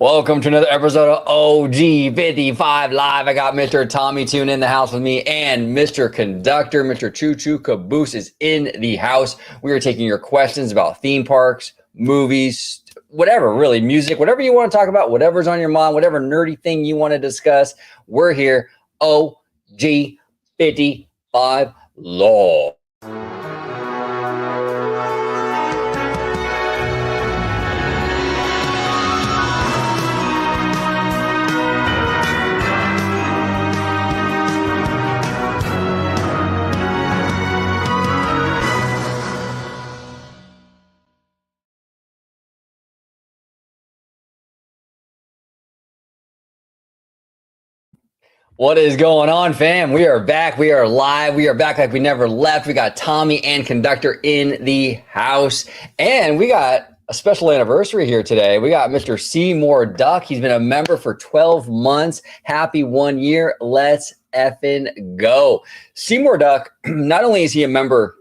Welcome to another episode of OG55 Live. I got Mr. Tommy Toon in the house with me and Mr. Conductor, Mr. Choo Choo Caboose is in the house. We are taking your questions about theme parks, movies, whatever, really, music, whatever you want to talk about, whatever's on your mind, whatever nerdy thing you want to discuss. We're here, OG55 Law. What is going on, fam? We are back. We are live. We are back like we never left. We got Tommy and Conductor in the house. And we got a special anniversary here today. We got Mr. Seymour Duck. He's been a member for 12 months. Happy 1 year. Let's effing go. Seymour Duck, not only is he a member,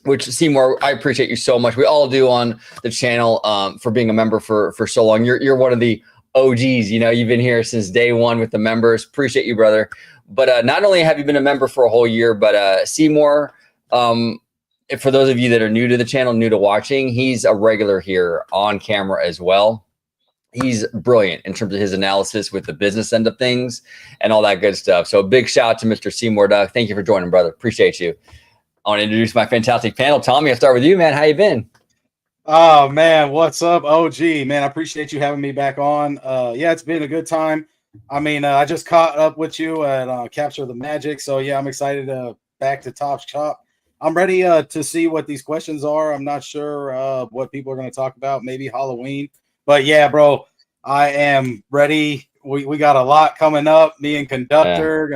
which Seymour, I appreciate you so much. We all do on the channel for being a member for so long. You're one of the OGs, you know, you've been here since day one with the members. Appreciate you, brother. But not only have you been a member for a whole year, but Seymour, for those of you that are new to the channel, new to watching, he's a regular here on camera as well. He's brilliant in terms of his analysis with the business end of things and all that good stuff. So a big shout out to Mr. Seymour Duck. Thank you for joining, brother. Appreciate you. I want to introduce my fantastic panel. Tommy, I'll start with you, man. How you been? Oh man, what's up, OG? Man, I appreciate you having me back on. Yeah, it's been a good time. I mean, I just caught up with you at Capture the Magic, so yeah, I'm excited back to Top Shop. I'm ready to see what these questions are. I'm not sure what people are going to talk about. Maybe Halloween, but yeah, bro, I am ready. We got a lot coming up. Me and Conductor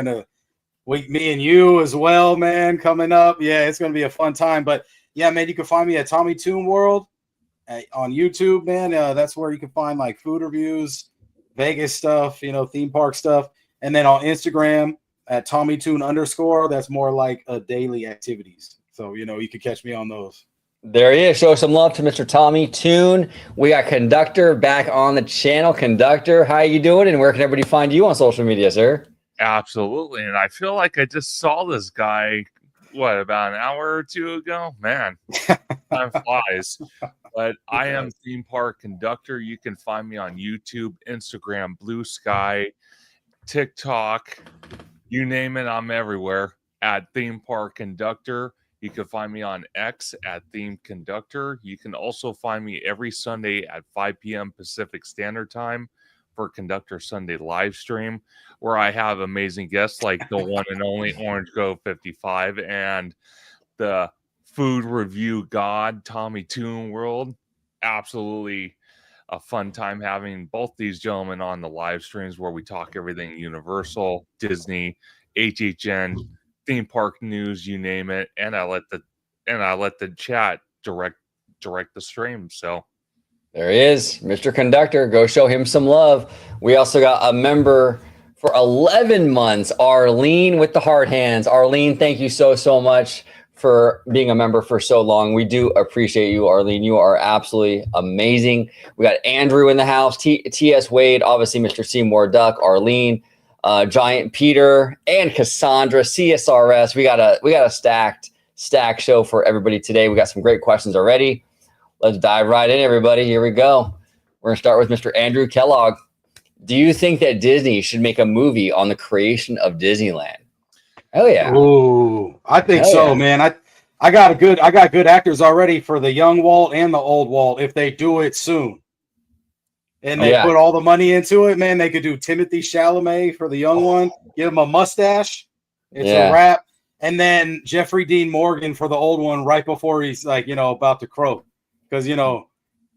me and you as well, man, coming up. Yeah, it's gonna be a fun time. But yeah, man, you can find me at Tommy Toon World on YouTube, man. That's where you can find like food reviews, Vegas stuff, you know, theme park stuff. And then on Instagram at TommyToon_. That's more like daily activities. So, you know, you can catch me on those. There he is. Show some love to Mr. Tommy Toon. We got Conductor back on the channel. Conductor, how you doing? And where can everybody find you on social media, sir? Absolutely. And I feel like I just saw this guy, about an hour or two ago? Man, time flies. But I am Theme Park Conductor. You can find me on YouTube, Instagram, Blue Sky, TikTok, you name it, I'm everywhere at Theme Park Conductor. You can find me on X at Theme Conductor. You can also find me every Sunday at 5 p.m. Pacific Standard Time for Conductor Sunday live stream, where I have amazing guests like the one and only Orange Go 55 and the food review god Tommy Toon World. Absolutely a fun time having both these gentlemen on the live streams where we talk everything Universal, Disney, HHN, theme park news, you name it, and I let the chat direct the stream. So there he is, Mr. Conductor. Go show him some love. We also got a member for 11 months, Arlene with the hard hands. Arlene, thank you so much for being a member for so long. We do appreciate you, Arlene. You are absolutely amazing. We got Andrew in the house, TS Wade, obviously Mr. Seymour Duck, Arlene, Giant Peter, and Cassandra, CSRS. We got a stacked show for everybody today. We got some great questions already. Let's dive right in, everybody. Here we go. We're going to start with Mr. Andrew Kellogg. Do you think that Disney should make a movie on the creation of Disneyland? Hell yeah. Ooh, I think so, man. I got good actors already for the young Walt and the old Walt if they do it soon. And they put all the money into it, man. They could do Timothy Chalamet for the young one, give him a mustache. It's a wrap. And then Jeffrey Dean Morgan for the old one right before he's like, you know, about to croak. Because, you know,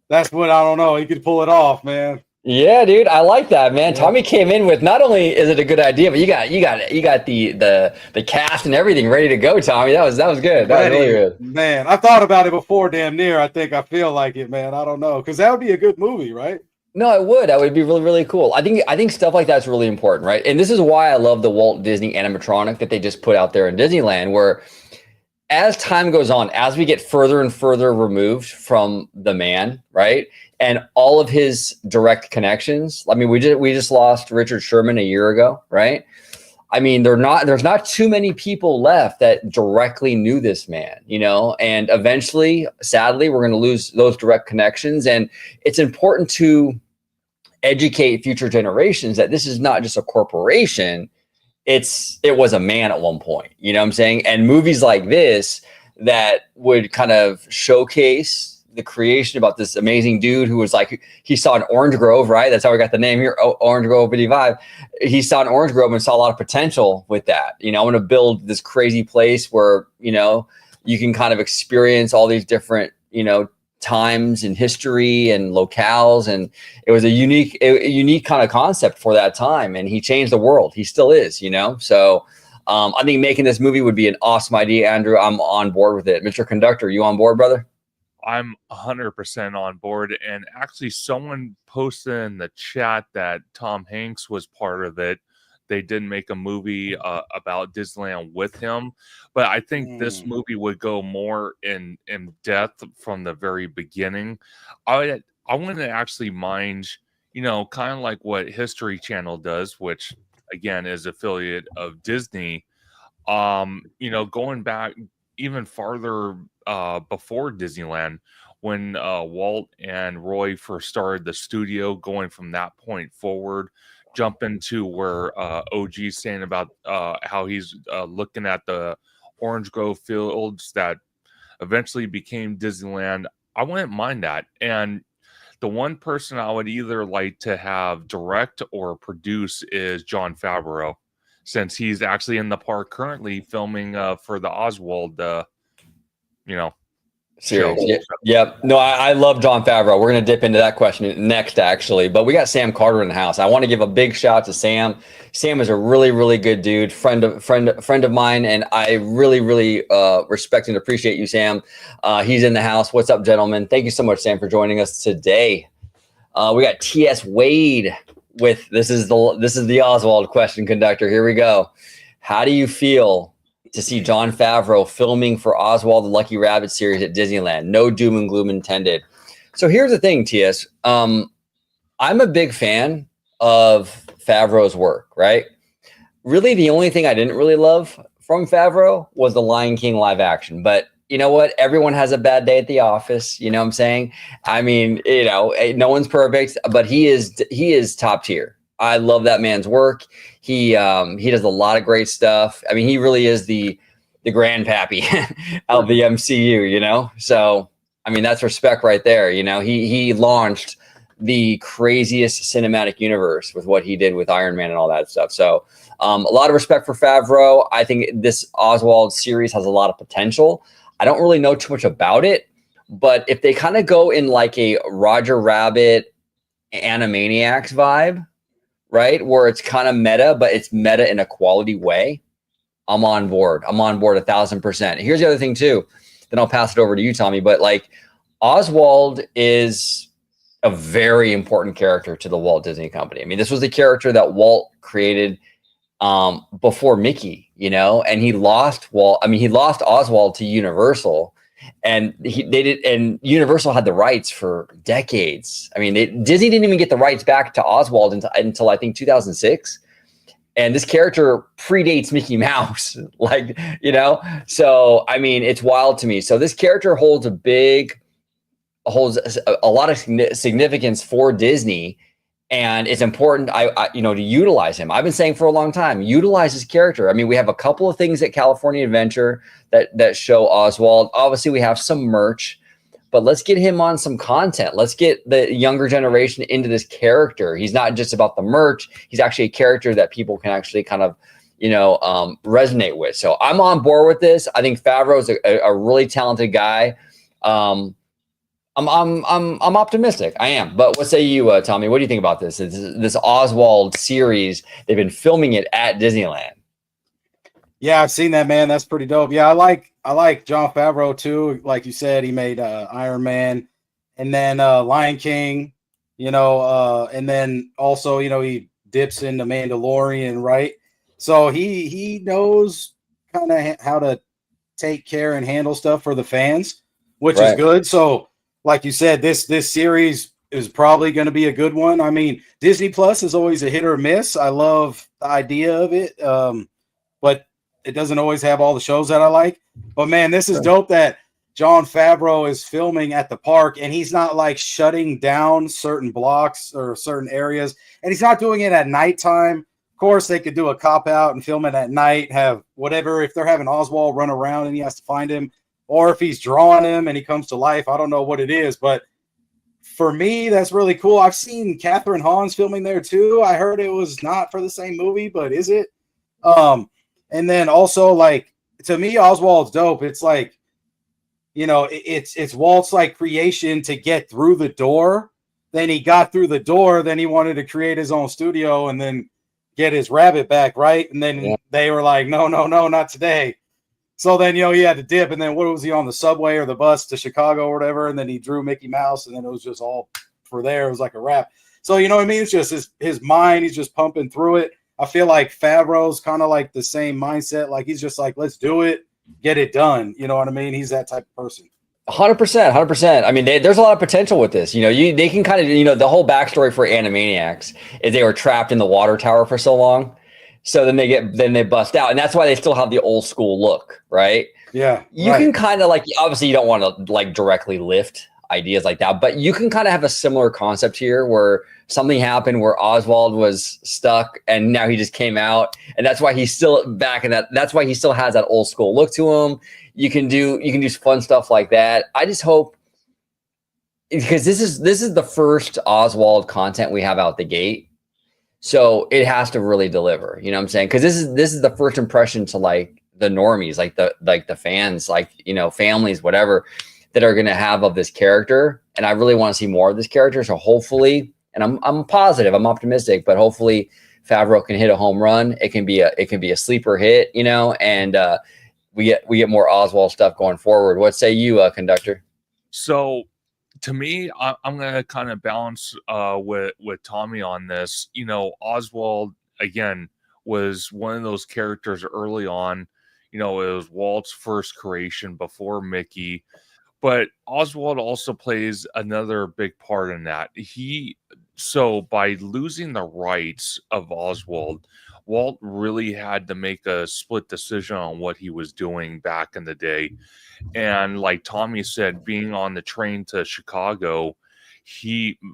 that's what, I don't know. He could pull it off, man. Yeah, dude, I like that, man. Yeah. Tommy came in with, not only is it a good idea, but you got the cast and everything ready to go, Tommy. That was good. That was really good. Man, I thought about it before, damn near. I feel like it, man. I don't know, because that would be a good movie, right? No, it would. That would be really, really cool. I think stuff like that's really important, right? And this is why I love the Walt Disney animatronic that they just put out there in Disneyland, where as time goes on, as we get further and further removed from the man, right? and all of his direct connections. I mean, we just lost Richard Sherman a year ago, right? I mean, there's not too many people left that directly knew this man, you know, and eventually, sadly, we're going to lose those direct connections. And it's important to educate future generations that this is not just a corporation. It was a man at one point, you know what I'm saying? And movies like this that would kind of showcase the creation about this amazing dude who was like, he saw an orange grove, right? That's how we got the name here, Orange Grove 55. He saw an orange grove and saw a lot of potential with that. You know, I want to build this crazy place where, you know, you can kind of experience all these different, you know, times in history and locales. And it was a unique kind of concept for that time. And he changed the world. He still is, you know? So I think making this movie would be an awesome idea, Andrew. I'm on board with it. Mr. Conductor, you on board, brother? I'm 100% on board. And actually, someone posted in the chat that Tom Hanks was part of it. They didn't make a movie about Disneyland with him. But I think this movie would go more in depth from the very beginning. I wouldn't actually mind, you know, kind of like what History Channel does, which, again, is affiliate of Disney. You know, going back even farther before Disneyland, when Walt and Roy first started the studio, going from that point forward, jump into where OG's saying about how he's looking at the Orange Grove fields that eventually became Disneyland. I wouldn't mind that. And the one person I would either like to have direct or produce is Jon Favreau, since he's actually in the park currently filming for the Oswald, you know, series. Yep. No, I love Jon Favreau. We're going to dip into that question next, actually. But we got Sam Carter in the house. I want to give a big shout out to Sam. Sam is a really, really good dude, friend of mine, and I really, really respect and appreciate you, Sam. He's in the house. What's up, gentlemen? Thank you so much, Sam, for joining us today. We got T.S. Wade with this is the Oswald question, Conductor. Here we go. How do you feel to see Jon Favreau filming for Oswald the Lucky Rabbit series at Disneyland? No doom and gloom intended. So here's the thing, TS. I'm a big fan of Favreau's work, right? Really, the only thing I didn't really love from Favreau was the Lion King live action. But you know what? Everyone has a bad day at the office. You know what I'm saying? I mean, you know, no one's perfect, but he is top tier. I love that man's work. He does a lot of great stuff. I mean, he really is the grandpappy of the MCU, you know? So, I mean, that's respect right there. You know, he launched the craziest cinematic universe with what he did with Iron Man and all that stuff. So, a lot of respect for Favreau. I think this Oswald series has a lot of potential. I don't really know too much about it, but if they kind of go in like a Roger Rabbit Animaniacs vibe, right, where it's kind of meta, but it's meta in a quality way, I'm on board. I'm on board 1,000%. Here's the other thing too. Then I'll pass it over to you, Tommy. But like, Oswald is a very important character to the Walt Disney Company. I mean, this was the character that Walt created before Mickey, you know, and he lost Oswald to Universal, and and Universal had the rights for decades. I mean, Disney didn't even get the rights back to Oswald until I think 2006. And this character predates Mickey Mouse, like, you know? So, I mean, it's wild to me. So this character holds a lot of significance for Disney. And it's important, to utilize him. I've been saying for a long time, utilize his character. I mean, we have a couple of things at California Adventure that show Oswald. Obviously, we have some merch, but let's get him on some content. Let's get the younger generation into this character. He's not just about the merch. He's actually a character that people can actually kind of, resonate with. So I'm on board with this. I think Favreau is a really talented guy. I'm optimistic. I am. But what say you, Tommy? What do you think about this? This Oswald series, they've been filming it at Disneyland. Yeah, I've seen that, man. That's pretty dope. Yeah, I like Jon Favreau too. Like you said, he made Iron Man, and then Lion King, and then also, he dips into Mandalorian, right? So he knows kind of how to take care and handle stuff for the fans, which is good. So, like you said, this series is probably going to be a good one. I mean, Disney Plus is always a hit or miss. I love the idea of it, but it doesn't always have all the shows that I like. But man, this is dope that Jon Favreau is filming at the park, and he's not like shutting down certain blocks or certain areas, and he's not doing it at nighttime. Of course, they could do a cop out and film it at night, have whatever, if they're having Oswald run around and he has to find him, or if he's drawing him and he comes to life. I don't know what it is, but for me, that's really cool. I've seen Catherine Hahn's filming there too. I heard it was not for the same movie, but is it? And then also, like, to me, Oswald's dope. It's like, you know, it's Walt's like creation to get through the door. Then he got through the door. Then he wanted to create his own studio and then get his rabbit back, right? And then they were like, no, not today. So then, you know, he had to dip. And then what was he on the subway or the bus to Chicago or whatever? And then he drew Mickey Mouse, and then it was just all for there. It was like a wrap. So, you know what I mean? It's just his mind. He's just pumping through it. I feel like Favreau's kind of like the same mindset. Like, he's just like, let's do it, get it done. You know what I mean? He's that type of person. 100%. I mean, there's a lot of potential with this. You know, they can kind of, you know, the whole backstory for Animaniacs is they were trapped in the water tower for so long. So then they bust out, and that's why they still have the old school look, right? Yeah. You can kind of like, obviously you don't want to like directly lift ideas like that, but you can kind of have a similar concept here where something happened where Oswald was stuck and now he just came out, and that's why he's still back in that. That's why he still has that old school look to him. You can do fun stuff like that. I just hope, because this is the first Oswald content we have out the gate. So it has to really deliver, you know what I'm saying? Because this is the first impression to like the normies, like the fans, like, you know, families, whatever, that are going to have of this character. And I really want to see more of this character. So hopefully, and I'm positive, I'm optimistic, but hopefully Favreau can hit a home run. It can be a sleeper hit, you know, and we get more Oswald stuff going forward. What say you, conductor? So, to me, I'm going to kind of balance with Tommy on this. You know, Oswald, again, was one of those characters early on. You know, it was Walt's first creation before Mickey. But Oswald also plays another big part in that. So by losing the rights of Oswald, Walt really had to make a split decision on what he was doing back in the day. And like Tommy said, being on the train to Chicago,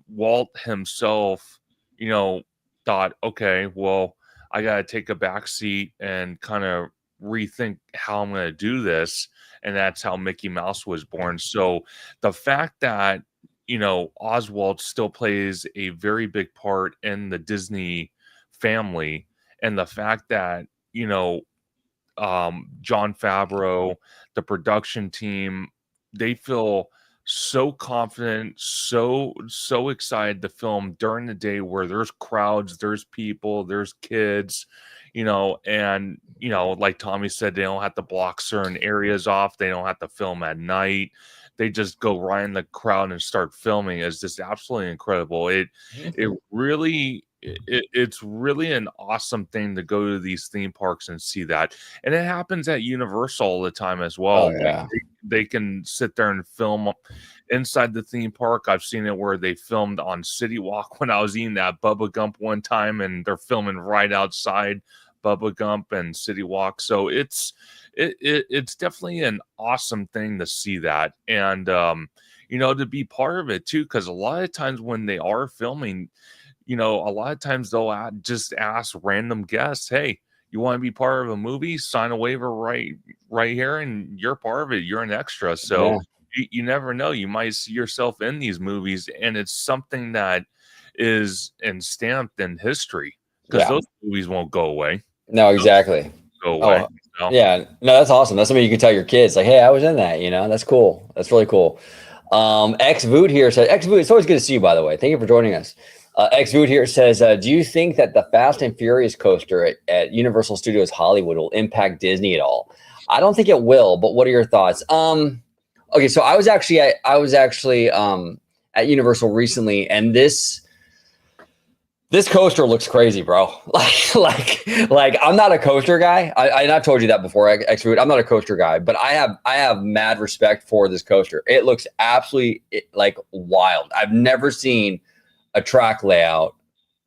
Walt himself, you know, thought, okay, well, I got to take a back seat and kind of rethink how I'm going to do this. And that's how Mickey Mouse was born. So the fact that, you know, Oswald still plays a very big part in the Disney family, and the fact that, you know, Jon Favreau, the production team, they feel so confident, so excited to film during the day where there's crowds, there's people, there's kids, you know, and, you know, like Tommy said, they don't have to block certain areas off. They don't have to film at night. They just go right in the crowd and start filming. It's just absolutely incredible. It's really an awesome thing to go to these theme parks and see that. And it happens at Universal all the time as well. Oh, yeah. They can sit there and film inside the theme park. I've seen it where they filmed on City Walk when I was eating that Bubba Gump one time, and they're filming right outside Bubba Gump and City Walk. So it's definitely an awesome thing to see that. And, you know, to be part of it too, because a lot of times when they are filming, you know, a lot of times they'll just ask random guests, hey, you want to be part of a movie? Sign a waiver right here, and you're part of it. You're an extra. So you never know. You might see yourself in these movies, and it's something that is stamped in history, because those movies won't go away. No, exactly. Go away. Oh, yeah. No, that's awesome. That's something you can tell your kids, like, hey, I was in that, you know. That's cool. That's really cool. X Voot here said, X Voot, it's always good to see you, by the way. Thank you for joining us. X Voot here says, do you think that the Fast and Furious coaster at Universal Studios Hollywood will impact Disney at all? I don't think it will, but what are your thoughts? Okay, so I was actually at Universal recently, and this This coaster looks crazy, bro. Like I'm not a coaster guy. And I've told you that before. Actually, I'm not a coaster guy, but I have mad respect for this coaster. It looks absolutely like wild. I've never seen a track layout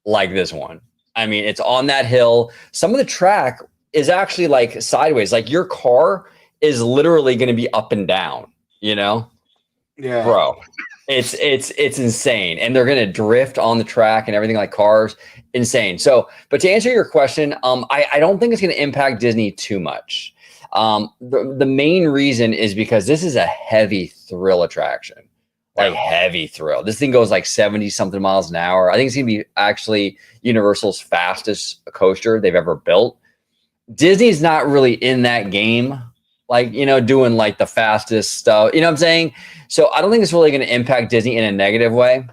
like this one. I mean, it's on that hill. Some of the track is actually like sideways. Like your car is literally going to be up and down, you know? Yeah. Bro, it's insane. And they're going to drift on the track and everything like cars. Insane. So, but to answer your question, I don't think it's going to impact Disney too much. The main reason is because this is a heavy thrill attraction. Like heavy thrill. This thing goes like 70 something miles an hour. I think it's going to be actually Universal's fastest coaster they've ever built. Disney's not really in that game, like, you know, doing like the fastest stuff. You know what I'm saying? So I don't think it's really going to impact Disney in a negative way.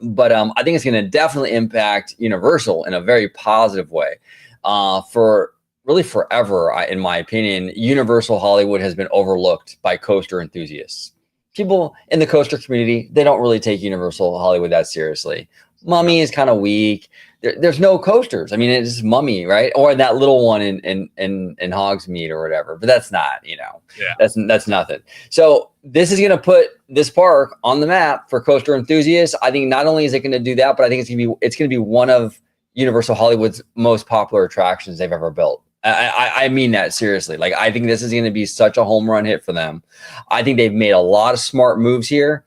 But I think it's going to definitely impact Universal in a very positive way. For really forever, in my opinion, Universal Hollywood has been overlooked by coaster enthusiasts. People in the coaster community, they don't really take Universal Hollywood that seriously. Mummy is kind of weak. There's no coasters. I mean, it's Mummy, right? Or that little one in Hogsmeade or whatever. But that's not, you know, that's nothing. So this is going to put this park on the map for coaster enthusiasts. I think not only is it going to do that, but I think it's going to be one of Universal Hollywood's most popular attractions they've ever built. I mean that seriously. Like, I think this is going to be such a home run hit for them. I think they've made a lot of smart moves here.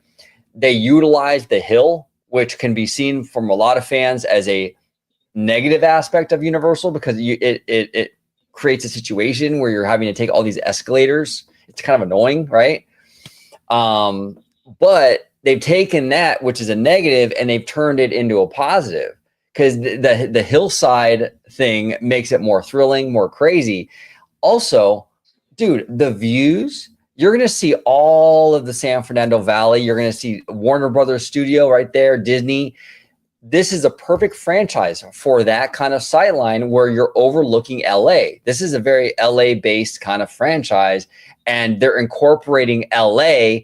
They utilize the hill, which can be seen from a lot of fans as a negative aspect of Universal, because it creates a situation where you're having to take all these escalators. It's kind of annoying, right? But they've taken that, which is a negative, and they've turned it into a positive. Because the hillside thing makes it more thrilling, more crazy. Also, dude, the views, you're going to see all of the San Fernando Valley. You're going to see Warner Brothers Studio right there, Disney. This is a perfect franchise for that kind of sightline where you're overlooking LA. This is a very LA-based kind of franchise, and they're incorporating LA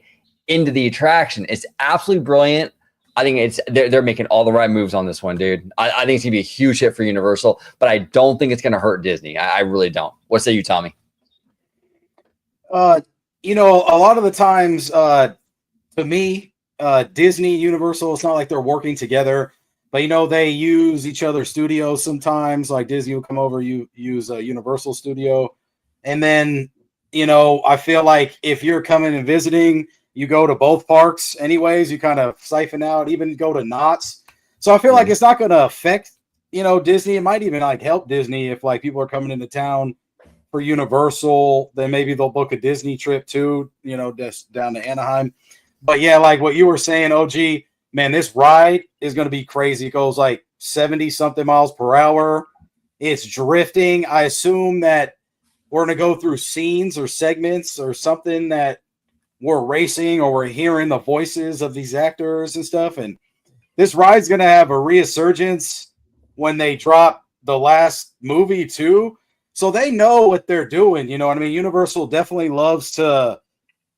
into the attraction. It's absolutely brilliant. I think they're making all the right moves on this one, dude. I think it's gonna be a huge hit for Universal, but I don't think it's gonna hurt Disney. I really don't. What say you, Tommy? You know, a lot of the times, to me, Disney, Universal, it's not like they're working together, but you know, they use each other's studios sometimes. Like Disney will come over, use a Universal studio, and then, you know, I feel like if you're coming and visiting, you go to both parks anyways, you kind of siphon out, even go to Knott's. So I feel like it's not going to affect, you know, Disney. It might even like help Disney if like people are coming into town for Universal, then maybe they'll book a Disney trip too, you know, just down to Anaheim. But yeah, like what you were saying, OG, man, this ride is going to be crazy. It goes like 70 something miles per hour. It's drifting. I assume that we're going to go through scenes or segments or something that we're racing, or we're hearing the voices of these actors and stuff. And this ride's going to have a resurgence when they drop the last movie too. So they know what they're doing. You know what I mean? Universal definitely loves to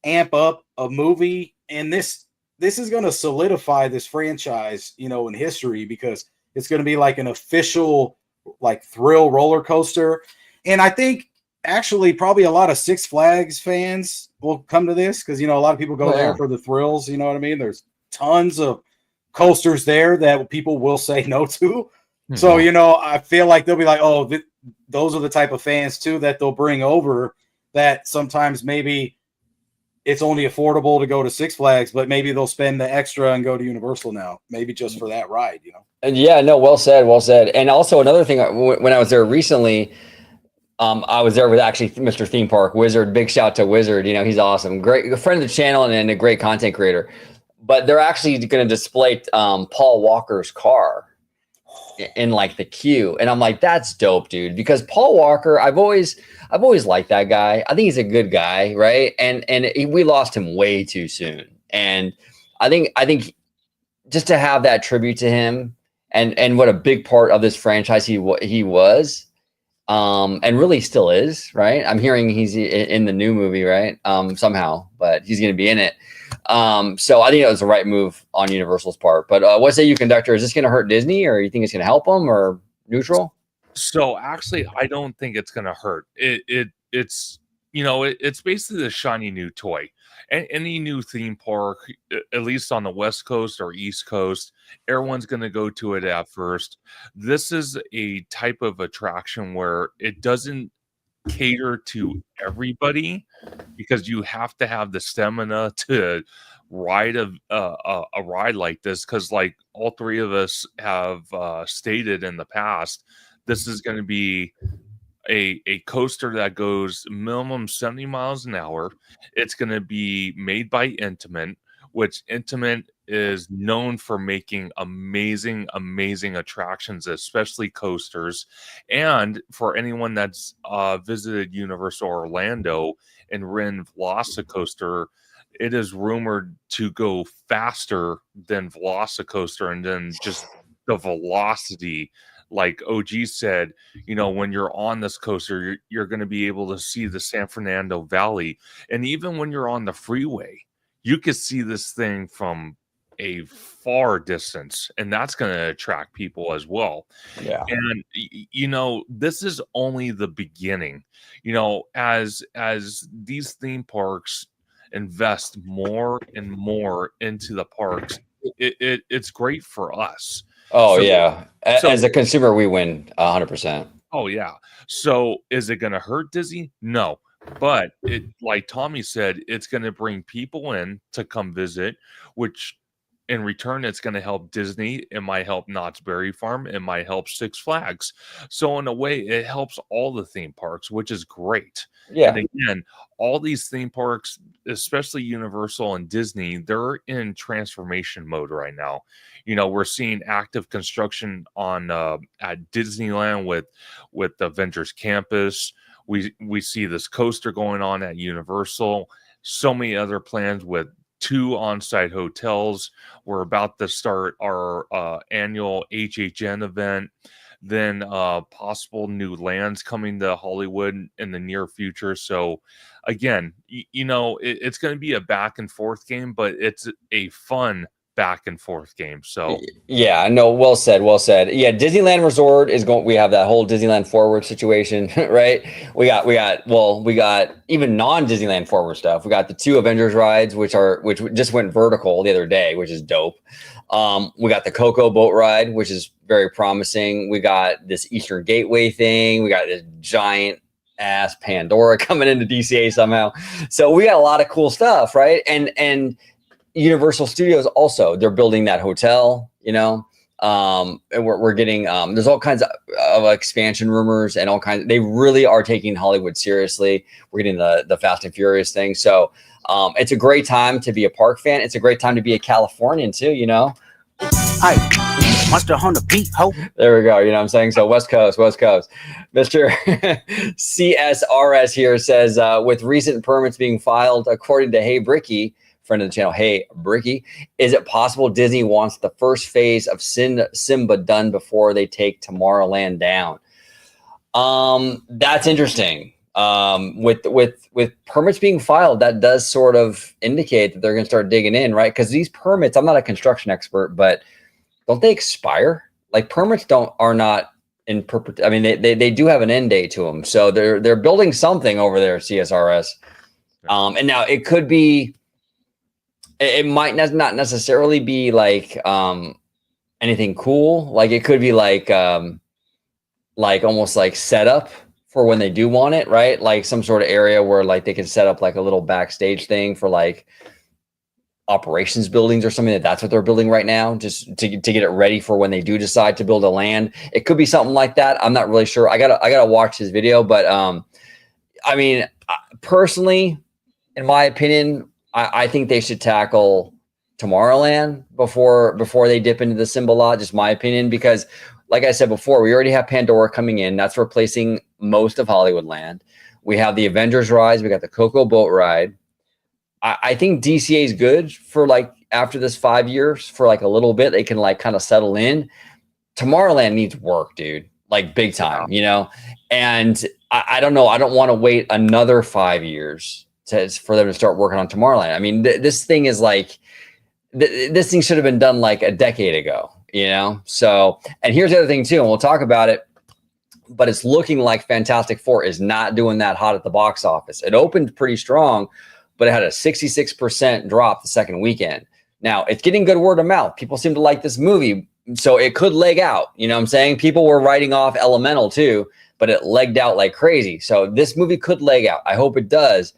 amp up a movie. And this is going to solidify this franchise, you know, in history, because it's going to be like an official, like, thrill roller coaster. And I think actually probably a lot of Six Flags fans will come to this, because, you know, a lot of people go there for the thrills. You know what I mean? There's tons of coasters there that people will say no to. So, you know, I feel like they'll be like, oh, those are the type of fans too that they'll bring over, that sometimes maybe it's only affordable to go to Six Flags, but maybe they'll spend the extra and go to Universal now, maybe just for that ride, you know? And yeah, no, well said, well said. And also another thing, when I was there recently, I was there with actually Mr. Theme Park Wizard. Big shout to Wizard. You know, he's awesome. Great, a friend of the channel and a great content creator. But they're actually going to display Paul Walker's car in like the queue. And I'm like, that's dope, dude. Because Paul Walker, I've always liked that guy. I think he's a good guy, right? And we lost him way too soon. And I think just to have that tribute to him, and what a big part of this franchise he was. And really still is, right? I'm hearing he's in the new movie, right? Somehow, but he's going to be in it. So I think it was the right move on Universal's part. But what say you, Conductor? Is this going to hurt Disney, or you think it's going to help them, or neutral? So actually, I don't think it's going to hurt. It's it's basically the shiny new toy. Any new theme park, at least on the West Coast or East Coast, everyone's going to go to it at first. This is a type of attraction where it doesn't cater to everybody, because you have to have the stamina to ride a ride like this, because like all three of us have stated in the past, this is going to be a coaster that goes minimum 70 miles an hour. It's going to be made by Intamin, which Intamin is known for making amazing attractions, especially coasters. And for anyone that's visited Universal Orlando and ridden Velocicoaster, it is rumored to go faster than Velocicoaster, and then just the velocity, like OG said, when you're on this coaster, you're going to be able to see the San Fernando Valley. And even when you're on the freeway, you can see this thing from a far distance, and that's going to attract people as well. Yeah. And this is only the beginning. As these theme parks invest more and more into the parks, it's great for us. Oh, So- yeah. so- As a consumer, we win 100%. Oh yeah. So is it going to hurt Disney? No. But it, like Tommy said, it's going to bring people in to come visit, which in return, it's going to help Disney. It might help Knott's Berry Farm. It might help Six Flags. So in a way, it helps all the theme parks, which is great. Yeah. And again, all these theme parks, especially Universal and Disney, they're in transformation mode right now. We're seeing active construction on at Disneyland with Avengers Campus. We see this coaster going on at Universal. So many other plans with 2 on-site hotels. We're about to start our annual HHN event. Then possible new lands coming to Hollywood in the near future. So again, it's going to be a back and forth game, but it's a fun back and forth game. So yeah, no, well said. Yeah, Disneyland Resort is going. We have that whole Disneyland Forward situation, right? We got even non-Disneyland Forward stuff. We got the 2 Avengers rides, which just went vertical the other day, which is dope. We got the Coco boat ride, which is very promising. We got this Eastern Gateway thing. We got this giant ass Pandora coming into DCA somehow. So we got a lot of cool stuff, right? And Universal Studios also, they're building that hotel, and we're getting there's all kinds of expansion rumors and all kinds. They really are taking Hollywood seriously. We're getting the Fast and Furious thing. So it's a great time to be a park fan. It's a great time to be a Californian too, Hey, Monster Hunter Pete Hope. There we go. You know what I'm saying? So West Coast. Mr. CSRS here says, with recent permits being filed, according to Hey Bricky, friend of the channel, Hey Bricky, is it possible Disney wants the first phase of Simba done before they take Tomorrowland down? That's interesting. With permits being filed, that does sort of indicate that they're going to start digging in, right? Because these permits, I'm not a construction expert, but don't they expire? Like permits are not in perpetuity. I mean, they do have an end date to them, so they're building something over there, CSRS. And now it could be. It might not necessarily be like anything cool. Like it could be like almost like set up for when they do want it, right? Like some sort of area where like they can set up like a little backstage thing for like operations buildings or something. That's what they're building right now, just to get it ready for when they do decide to build a land. It could be something like that. I'm not really sure. I gotta watch his video, but I mean, personally, in my opinion, I think they should tackle Tomorrowland before they dip into the Simba lot. Just my opinion, because like I said before, we already have Pandora coming in. That's replacing most of Hollywoodland. We have the Avengers rides. We got the Coco boat ride. I think DCA is good for like after this 5 years, for like a little bit, they can like kind of settle in. Tomorrowland needs work, dude, like big time, And I don't know. I don't want to wait another 5 years for them to start working on Tomorrowland. I mean, this thing is like this thing should have been done like a decade ago, you know? So, and here's the other thing too, and we'll talk about it, but it's looking like Fantastic Four is not doing that hot at the box office. It opened pretty strong, but it had a 66% drop the second weekend. Now, it's getting good word of mouth. People seem to like this movie, so it could leg out. You know what I'm saying? People were writing off Elemental too, but it legged out like crazy. So this movie could leg out. I hope it does.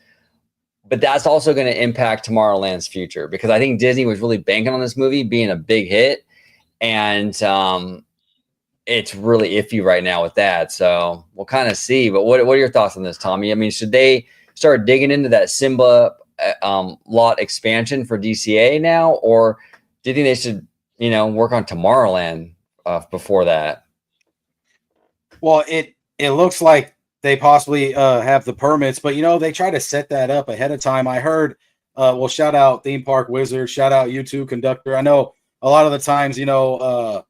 But that's also going to impact Tomorrowland's future, because I think Disney was really banking on this movie being a big hit. And it's really iffy right now with that. So we'll kind of see. But what are your thoughts on this, Tommy? I mean, should they start digging into that Simba lot expansion for DCA now? Or do you think they should, you know, work on Tomorrowland before that? Well, it looks like they possibly have the permits, but you know, they try to set that up ahead of time. I heard, well, shout out Theme Park Wizard, shout out you too, Conductor. I know a lot of the times, you know,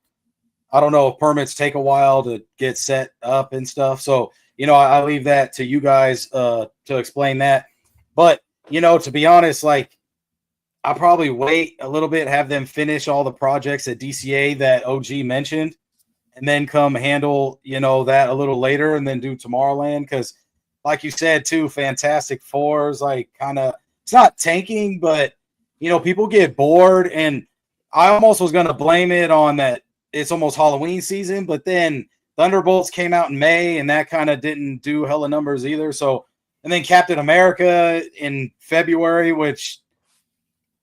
I don't know if permits take a while to get set up and stuff. So, you know, I leave that to you guys to explain that. But, you know, to be honest, like, I'll probably wait a little bit, have them finish all the projects at DCA that OG mentioned, and then come handle, you know, that a little later and then do Tomorrowland. Because like you said too, Fantastic Four is like kind of, it's not tanking, but, you know, people get bored. And I almost was going to blame it on that it's almost Halloween season, but then Thunderbolts came out in May and that kind of didn't do hella numbers either. So, and then Captain America in February, which,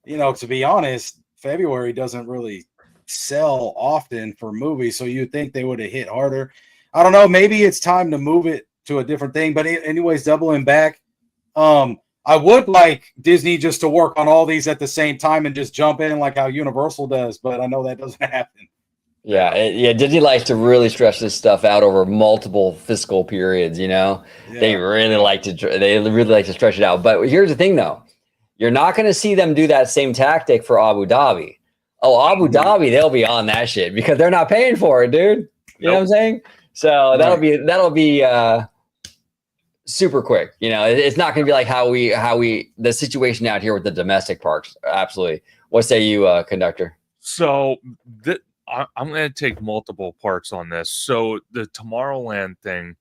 you know, to be honest, February doesn't really sell often for movies, so you'd think they would have hit harder. I don't know, maybe it's time to move it to a different thing. But anyways, doubling back, I would like Disney just to work on all these at the same time and just jump in like how Universal does, but I know that doesn't happen. Yeah, Disney likes to really stretch this stuff out over multiple fiscal periods. You know, they really like to stretch it out. But here's the thing, though, you're not going to see them do that same tactic for Abu Dhabi. Oh, Abu Dhabi, they'll be on that shit because they're not paying for it, dude. You know what I'm saying? So that'll be super quick. You know, it's not going to be like how we the situation out here with the domestic parks. Absolutely. What say you, Conductor? So I'm going to take multiple parts on this. So the Tomorrowland thing,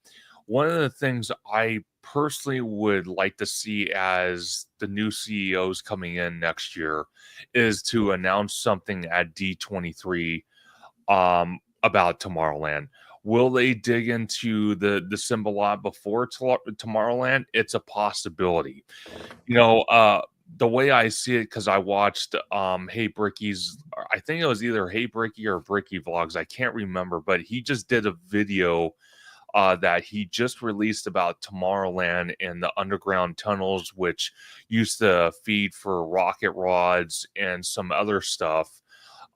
one of the things I personally would like to see as the new CEOs coming in next year is to announce something at D23 about Tomorrowland. Will they dig into the Simba lot before Tomorrowland? It's a possibility. You know, the way I see it, because I watched Hey Bricky's, I think it was either Hey Bricky or Bricky Vlogs, I can't remember, but he just did a video that he just released about Tomorrowland and the underground tunnels, which used to feed for rocket rods and some other stuff.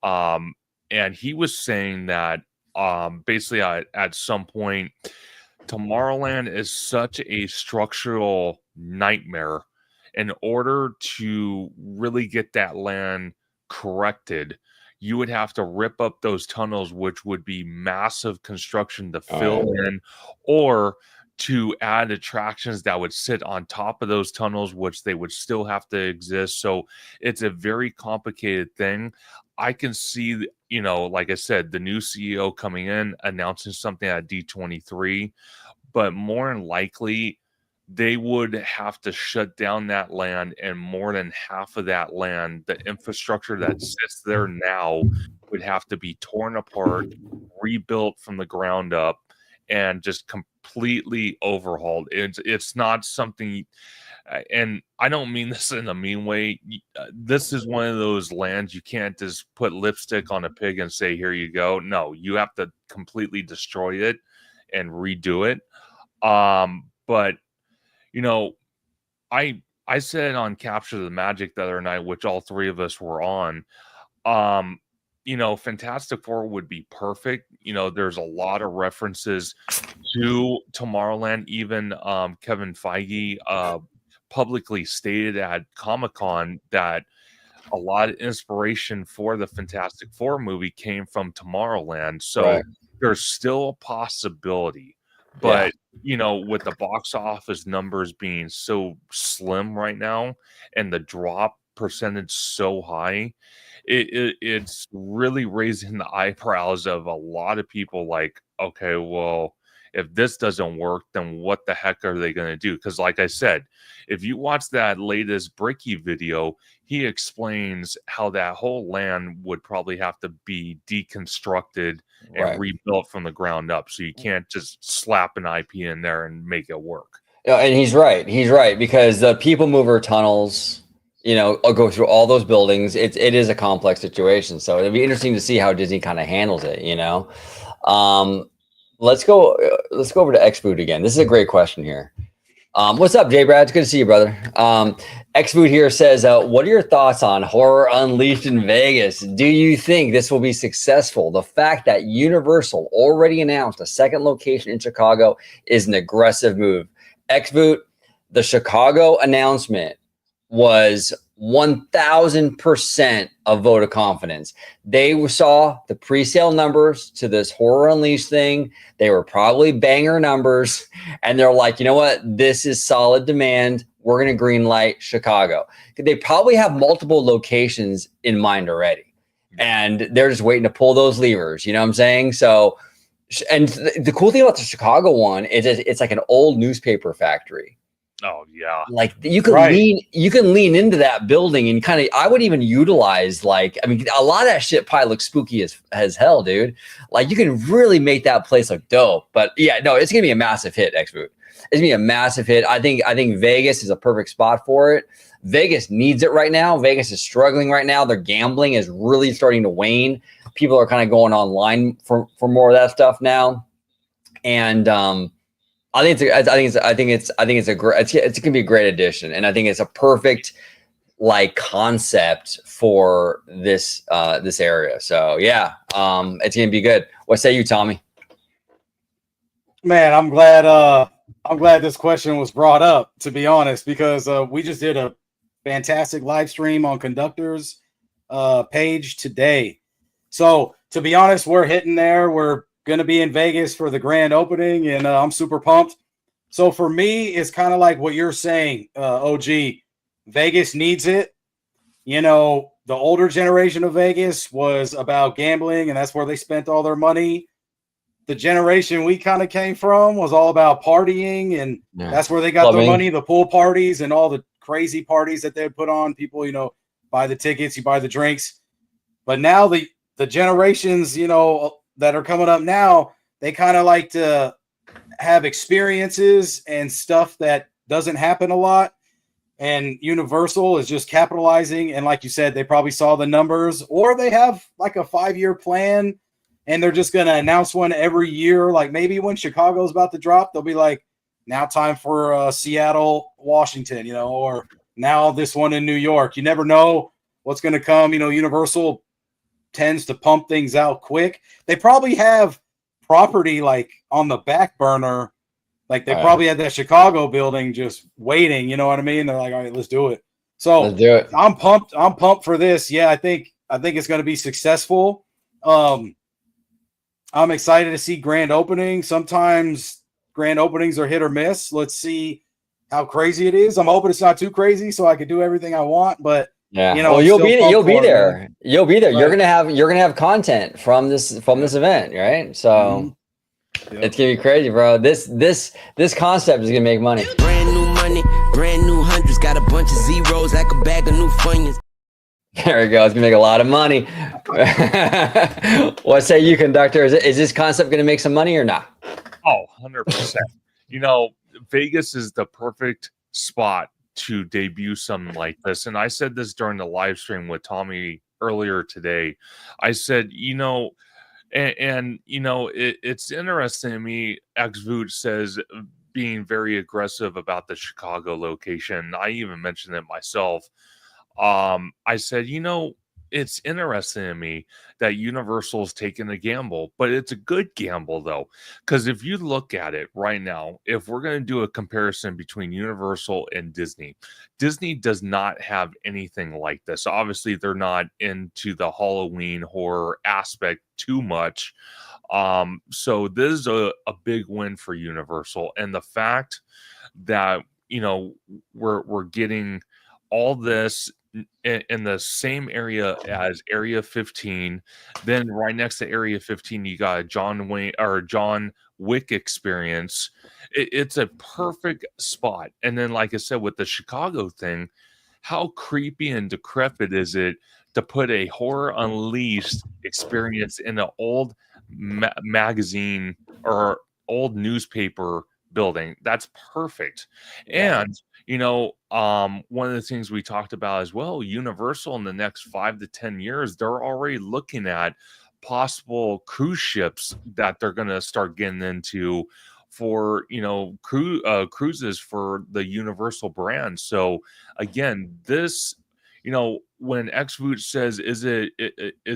And he was saying that basically at some point, Tomorrowland is such a structural nightmare. In order to really get that land corrected, you would have to rip up those tunnels, which would be massive construction to fill in, or to add attractions that would sit on top of those tunnels, which they would still have to exist. So it's a very complicated thing. I can see, you know, like I said, the new CEO coming in, announcing something at D23, but more than likely, they would have to shut down that land, and more than half of that land, the infrastructure that sits there now, would have to be torn apart, rebuilt from the ground up, and just completely overhauled. It's not something, and I don't mean this in a mean way. This is one of those lands you can't just put lipstick on a pig and say, here you go. No, you have to completely destroy it and redo it. But you know, I said on Capture the Magic the other night, which all three of us were on, you know, Fantastic Four would be perfect. You know, there's a lot of references to Tomorrowland. Even Kevin Feige publicly stated at Comic-Con that a lot of inspiration for the Fantastic Four movie came from Tomorrowland. So there's still a possibility. But with the box office numbers being so slim right now and the drop percentage so high, it's really raising the eyebrows of a lot of people. Like, okay, well, if this doesn't work, then what the heck are they going to do? Because, like I said, if you watch that latest Bricky video, he explains how that whole land would probably have to be deconstructed and rebuilt from the ground up. So you can't just slap an IP in there and make it work. Yeah, and he's right. He's right, because the people mover tunnels, go through all those buildings. It is a complex situation. So it'd be interesting to see how Disney kind of handles it. Let's go over to Xboot again. This is a great question here. What's up, Jay Brad? It's good to see you, brother. Xboot here says, what are your thoughts on Horror Unleashed in Vegas? Do you think this will be successful? The fact that Universal already announced a second location in Chicago is an aggressive move. Xboot, the Chicago announcement was 1000% a vote of confidence. They saw the pre-sale numbers to this Horror Unleashed thing. They were probably banger numbers. And they're like, you know what? This is solid demand. We're going to greenlight Chicago. They probably have multiple locations in mind already. And they're just waiting to pull those levers. You know what I'm saying? So, and the cool thing about the Chicago one is it's like an old newspaper factory. Oh yeah, like you can lean into that building and kind of. I would even utilize a lot of that shit probably looks spooky as hell, dude. Like you can really make that place look dope. But yeah, no, it's gonna be a massive hit. Xboot, it's gonna be a massive hit. I think Vegas is a perfect spot for it. Vegas needs it right now. Vegas is struggling right now. Their gambling is really starting to wane. People are kind of going online for more of that stuff now, and I think it's gonna be a great addition, and I think it's a perfect concept for this area. So yeah, it's gonna be good. What say you, Tommy? Man, I'm glad this question was brought up, to be honest, because we just did a fantastic live stream on Conductor's page today. So to be honest, we're hitting there. We're going to be in Vegas for the grand opening, and I'm super pumped. So for me, it's kind of like what you're saying, OG. Vegas needs it. The older generation of Vegas was about gambling, and that's where they spent all their money. The generation we kind of came from was all about partying, and that's where they got their money, the pool parties and all the crazy parties that they put on. People, buy the tickets, you buy the drinks. But now the generations, that are coming up now, they kind of like to have experiences and stuff that doesn't happen a lot. And Universal is just capitalizing. And like you said, they probably saw the numbers, or they have like a 5-year plan and they're just going to announce one every year. Like maybe when Chicago's about to drop, they'll be like, now time for Seattle, Washington, or now this one in New York. You never know what's going to come. Universal tends to pump things out quick. They probably have property like on the back burner. Like they probably had that Chicago building just waiting, you know what I mean? They're like, all right, let's do it. So let's do it. I'm pumped for this. Yeah, I think it's going to be successful. I'm excited to see grand opening. Sometimes grand openings are hit or miss. Let's see how crazy it is. I'm hoping it's not too crazy so I can do everything I want, but yeah, you'll be there. Man. You'll be there. Right. You're gonna have content from this event, right? So it's gonna be crazy, bro. This concept is gonna make money. Brand new money, brand new hundreds, got a bunch of zeros like a bag of new Funyuns. There we go. It's gonna make a lot of money. What say you, Conductor? Is this concept gonna make some money or not? Oh, 100%. Vegas is the perfect spot to debut something like this. And I said this during the live stream with Tommy earlier today. I said, it's interesting to me. Xvoot says being very aggressive about the Chicago location. I even mentioned it myself. I said, it's interesting to me that Universal's taking a gamble, but it's a good gamble though, because if you look at it right now, if we're going to do a comparison between Universal and Disney, Disney does not have anything like this. Obviously, they're not into the Halloween horror aspect too much. So this is a big win for Universal, and the fact that we're getting all this in the same area as Area 15. Then right next to Area 15, you got a John Wick experience. It's a perfect spot. And then, like I said, with the Chicago thing, how creepy and decrepit is it to put a Horror Unleashed experience in an old magazine or old newspaper building? That's perfect. And one of the things we talked about as well, Universal in the next 5 to 10 years, they're already looking at possible cruise ships that they're going to start getting into for, cruises for the Universal brand. So again, this, when XVoot says, is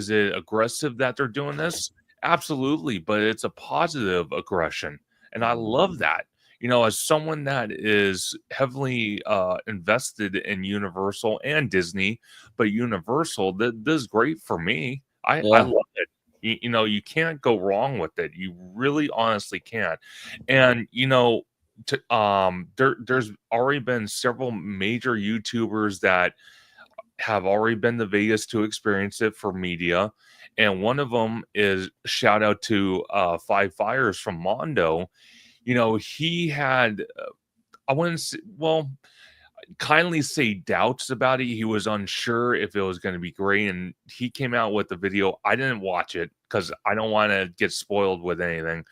it aggressive that they're doing this? Absolutely. But it's a positive aggression. And I love that. As someone that is heavily invested in Universal and Disney, but Universal, this is great for me. I love it. You can't go wrong with it. You really honestly can't. And, there's already been several major YouTubers that have already been to Vegas to experience it for media. And one of them is shout out to Five Fires from Mondo. He had, I wouldn't say, kindly say doubts about it. He was unsure if it was going to be great. And he came out with the video. I didn't watch it because I don't want to get spoiled with anything.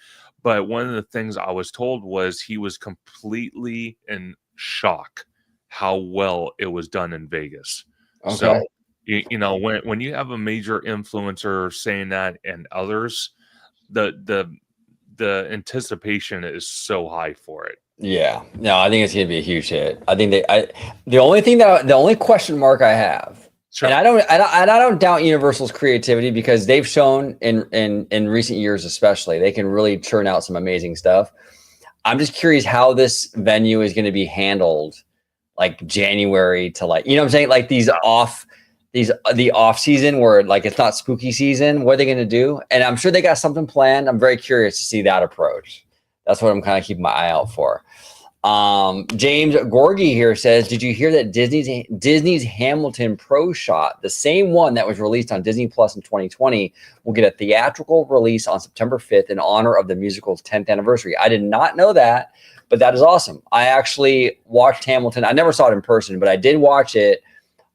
But one of the things I was told was he was completely in shock how well it was done in Vegas. Okay. So, when you have a major influencer saying that and others, the anticipation is so high for it. Yeah, no, I think it's going to be a huge hit. I think the only question mark I have, sure. And I don't doubt Universal's creativity, because they've shown in recent years, especially, they can really churn out some amazing stuff. I'm just curious how this venue is going to be handled, like January to, like, what I'm saying, like the off season where, like, it's not spooky season. What are they going to do? And I'm sure they got something planned. I'm very curious to see that approach. That's what I'm kind of keeping my eye out for. James Gorgie here says, did you hear that Disney's Hamilton Pro Shot, the same one that was released on Disney Plus in 2020, will get a theatrical release on September 5th in honor of the musical's 10th anniversary? I did not know that, but that is awesome. I actually watched Hamilton. I never saw it in person, but I did watch it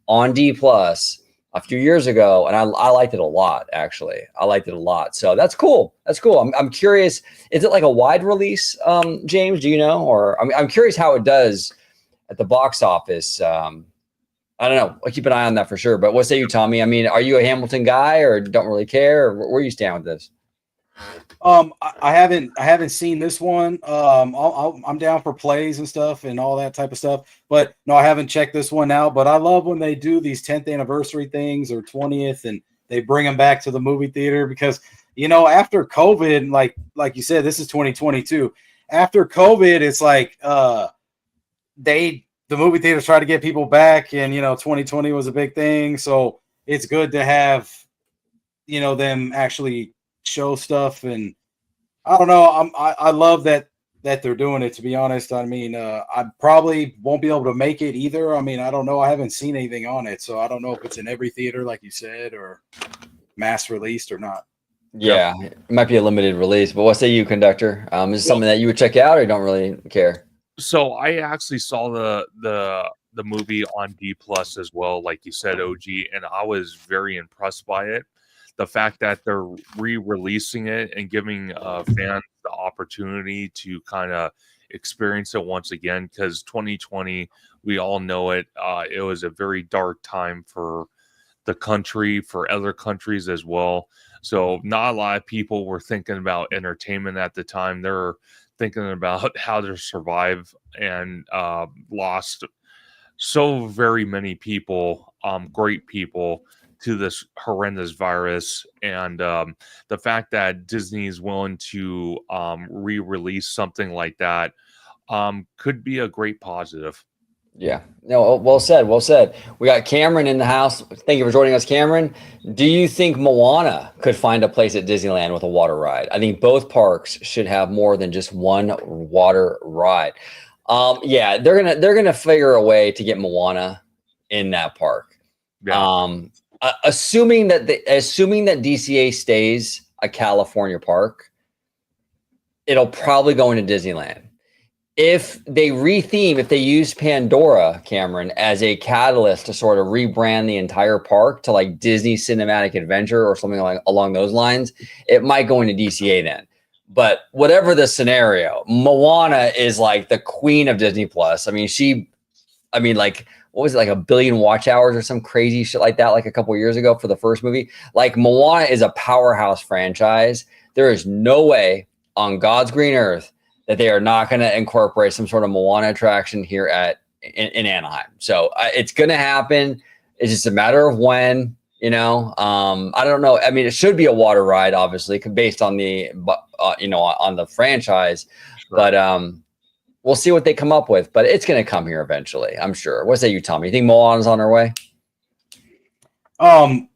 on D Plus a few years ago, and I liked it a lot. Actually, I liked it a lot. So that's cool. That's cool. I'm curious. Is it like a wide release, James? Do you know? Or I'm curious how it does at the box office. I don't know. I'll keep an eye on that for sure. But what say you, Tommy? I mean, are you a Hamilton guy, or don't really care? Or where you stand with this? I haven't seen this one. I'm down for plays and stuff and all that type of stuff, but no, I haven't checked this one out. But I love when they do these 10th anniversary things or 20th, and they bring them back to the movie theater, because after COVID, like you said, this is 2022. After COVID, it's like the movie theaters try to get people back, and 2020 was a big thing, so it's good to have them actually show stuff. And I don't know, I love that they're doing it, to be honest. I mean, I probably won't be able to make it either. I mean, I don't know, I haven't seen anything on it, so I don't know if it's in every theater like you said, or mass released or not. Yeah, it might be a limited release. But what say you, Conductor? Is it something that you would check out, or don't really care? So I actually saw the movie on D Plus as well, like you said, OG, and I was very impressed by it. The fact that they're re-releasing it and giving fans the opportunity to kind of experience it once again, because 2020, we all know it. It was a very dark time for the country, for other countries as well. So not a lot of people were thinking about entertainment at the time. They're thinking about how to survive, and lost so very many people, great people, to this horrendous virus, and the fact that Disney is willing to re-release something like that could be a great positive. Yeah. No, well said. Well said. We got Cameron in the house. Thank you for joining us, Cameron. Do you think Moana could find a place at Disneyland with a water ride? I think both parks should have more than just one water ride. Yeah, they're gonna figure a way to get Moana in that park. Yeah. Assuming that DCA stays a California park, it'll probably go into Disneyland. If they if they use Pandora, Cameron, as a catalyst to sort of rebrand the entire park to like Disney Cinematic Adventure or something along those lines, it might go into DCA then. But whatever the scenario, Moana is like the queen of Disney Plus. I mean, like, what was it, like 1 billion watch hours or some crazy shit like that, like a couple years ago for the first movie? Like, Moana is a powerhouse franchise. There is no way on God's green earth that they are not going to incorporate some sort of Moana attraction here in Anaheim. So it's going to happen. It's just a matter of when, I don't know. I mean, it should be a water ride, obviously, based on the, on the franchise, sure. But we'll see what they come up with, but it's going to come here eventually, I'm sure. What say you, Tommy? You think Moana's on her way? Man,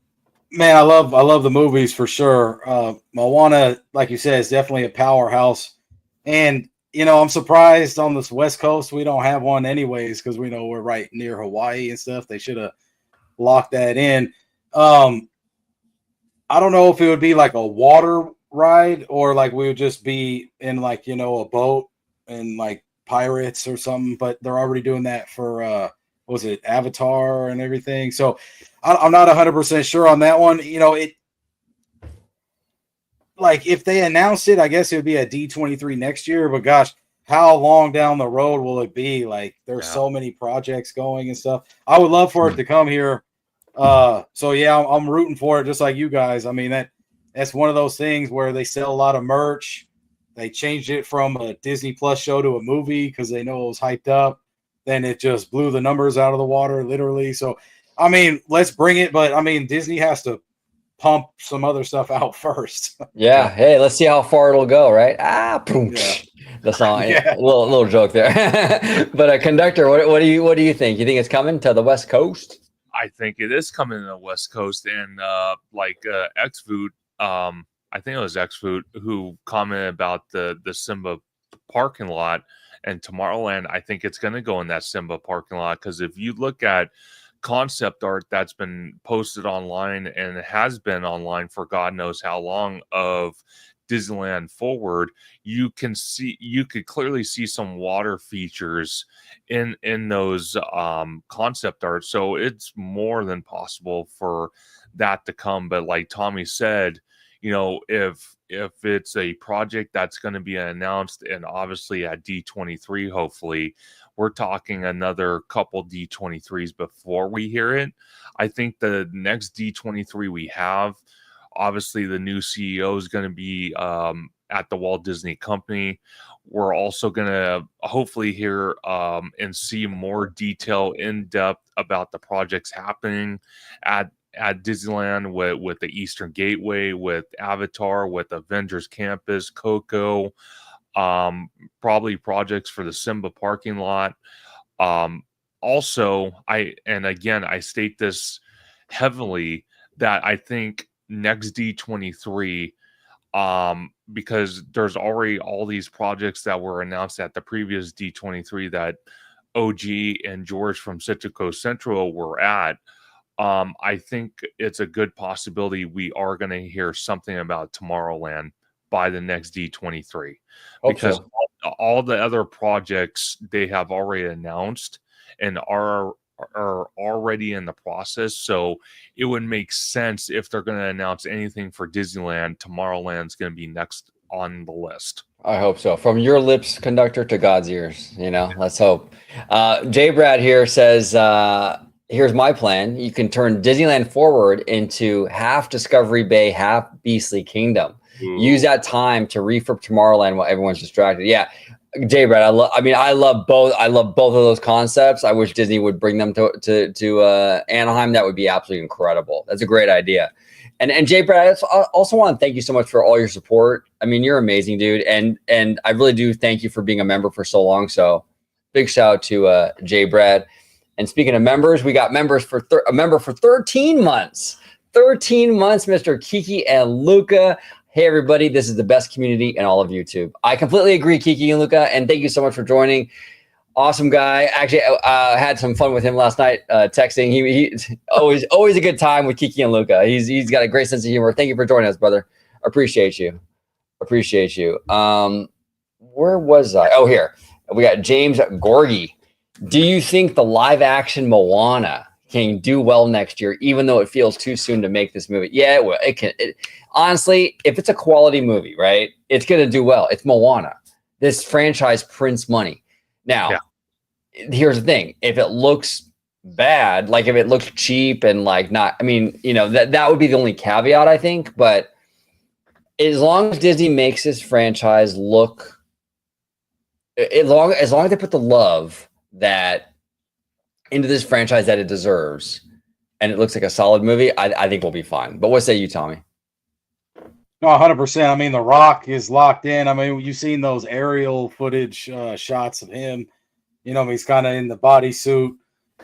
I love the movies for sure. Moana, like you said, is definitely a powerhouse. And, I'm surprised on this West Coast we don't have one anyways, because we know we're right near Hawaii and stuff. They should have locked that in. I don't know if it would be like a water ride or like we would just be in like, a boat and like pirates or something, but they're already doing that for, what was it, Avatar and everything. So I'm not 100% sure on that one. Like if they announced it, I guess it would be a D23 next year, but gosh, how long down the road will it be? Like there's so many projects going and stuff. I would love for it to come here. So yeah, I'm rooting for it just like you guys. I mean, that's one of those things where they sell a lot of merch. They changed it from a Disney Plus show to a movie because they know it was hyped up. Then it just blew the numbers out of the water, literally. So, I mean, let's bring it. But I mean, Disney has to pump some other stuff out first. Yeah. Hey, let's see how far it'll go, right? Boom. Yeah. The song. Yeah. Little joke there. But conductor, what do you think? You think it's coming to the West Coast? I think it is coming to the West Coast, and X-Food, I think it was X-Food who commented about the Simba parking lot and Tomorrowland. I think it's going to go in that Simba parking lot because if you look at concept art that's been posted online and has been online for God knows how long of Disneyland Forward, you could clearly see some water features in those concept art. So it's more than possible for that to come. But like Tommy said, if it's a project that's going to be announced and obviously at D23, hopefully we're talking another couple D23s before we hear it. I think the next D23 we have, obviously the new CEO is going to be at the Walt Disney Company. We're also going to hopefully hear and see more detail in depth about the projects happening at Disneyland with the Eastern Gateway, with Avatar, with Avengers Campus, Coco, probably projects for the Simba parking lot. Also, I state this heavily that I think next D23, because there's already all these projects that were announced at the previous D23 that OG and George from Citrico Central were at. I think it's a good possibility we are going to hear something about Tomorrowland by the next D23 because all the other projects they have already announced and are already in the process. So it would make sense if they're going to announce anything for Disneyland, Tomorrowland's going to be next on the list. I hope so. From your lips, conductor, to God's ears, let's hope. J. Brad here says, here's my plan. You can turn Disneyland Forward into half Discovery Bay, half Beastly Kingdom. Ooh. Use that time to refurb Tomorrowland while everyone's distracted. Yeah. Jay Brad, I love both. I love both of those concepts. I wish Disney would bring them to Anaheim. That would be absolutely incredible. That's a great idea. And Jay Brad, I also want to thank you so much for all your support. I mean, you're amazing, dude. And I really do thank you for being a member for so long. So big shout out to Jay Brad. And speaking of members, we got members for a member for 13 months. 13 months, Mr. Kiki and Luca. Hey, everybody, this is the best community in all of YouTube. I completely agree, Kiki and Luca, and thank you so much for joining. Awesome guy. Actually, I had some fun with him last night, texting. He's always a good time with Kiki and Luca. He's got a great sense of humor. Thank you for joining us, brother. Appreciate you. Where was I? Oh, here. We got James Gorgie. Do you think the live-action Moana can do well next year, even though it feels too soon to make this movie? Yeah, it will. It can. Honestly, if it's a quality movie, right, it's going to do well. It's Moana. This franchise prints money. Now, here's the thing. If it looks bad, like if it looks cheap and like not, I mean, you know, that would be the only caveat, I think. But as long as Disney makes this franchise look, as long as they put the love that into this franchise that it deserves, and it looks like a solid movie, I think we'll be fine. But what say you, Tommy? No, 100%. I mean, The Rock is locked in. I mean, you've seen those aerial footage shots of him. You know, he's kind of in the bodysuit.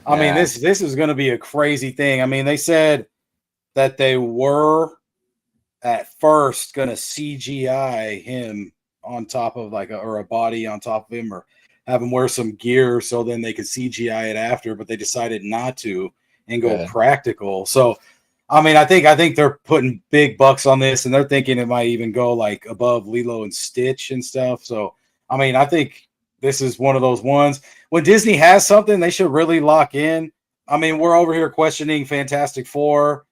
I mean, this is going to be a crazy thing. I mean, they said that they were at first going to CGI him on top of or a body on top of him, or have him wear some gear so then they could CGI it after, but they decided not to and go practical. So, I mean, I think they're putting big bucks on this, and they're thinking it might even go like above Lilo and Stitch and stuff. So, I mean, I think this is one of those ones when Disney has something, they should really lock in. I mean, we're over here questioning Fantastic Four,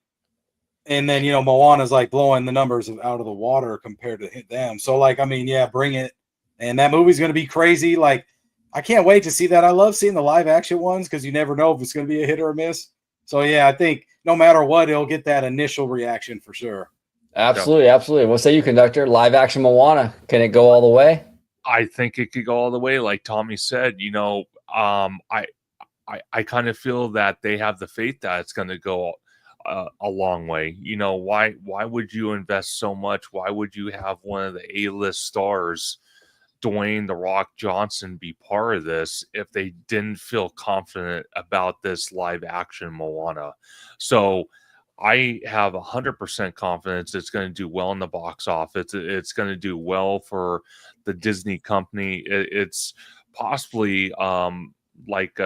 and then, you know, Moana's like blowing the numbers out of the water compared to them. So, like, I mean, yeah, bring it. And that movie's going to be crazy. Like, I can't wait to see that. I love seeing the live action ones because you never know if it's going to be a hit or a miss. So, yeah, I think no matter what, it'll get that initial reaction for sure. Absolutely. What say you, conductor? Live action Moana, can it go all the way? I think it could go all the way. Like Tommy said, you know, I kind of feel that they have the faith that it's going to go a long way. You know, why would you invest so much? Why would you have one of the A-list stars, Dwayne "The Rock" Johnson, be part of this if they didn't feel confident about this live action Moana? So I have 100% confidence it's going to do well in the box office. It's going to do well for the Disney company. It's possibly like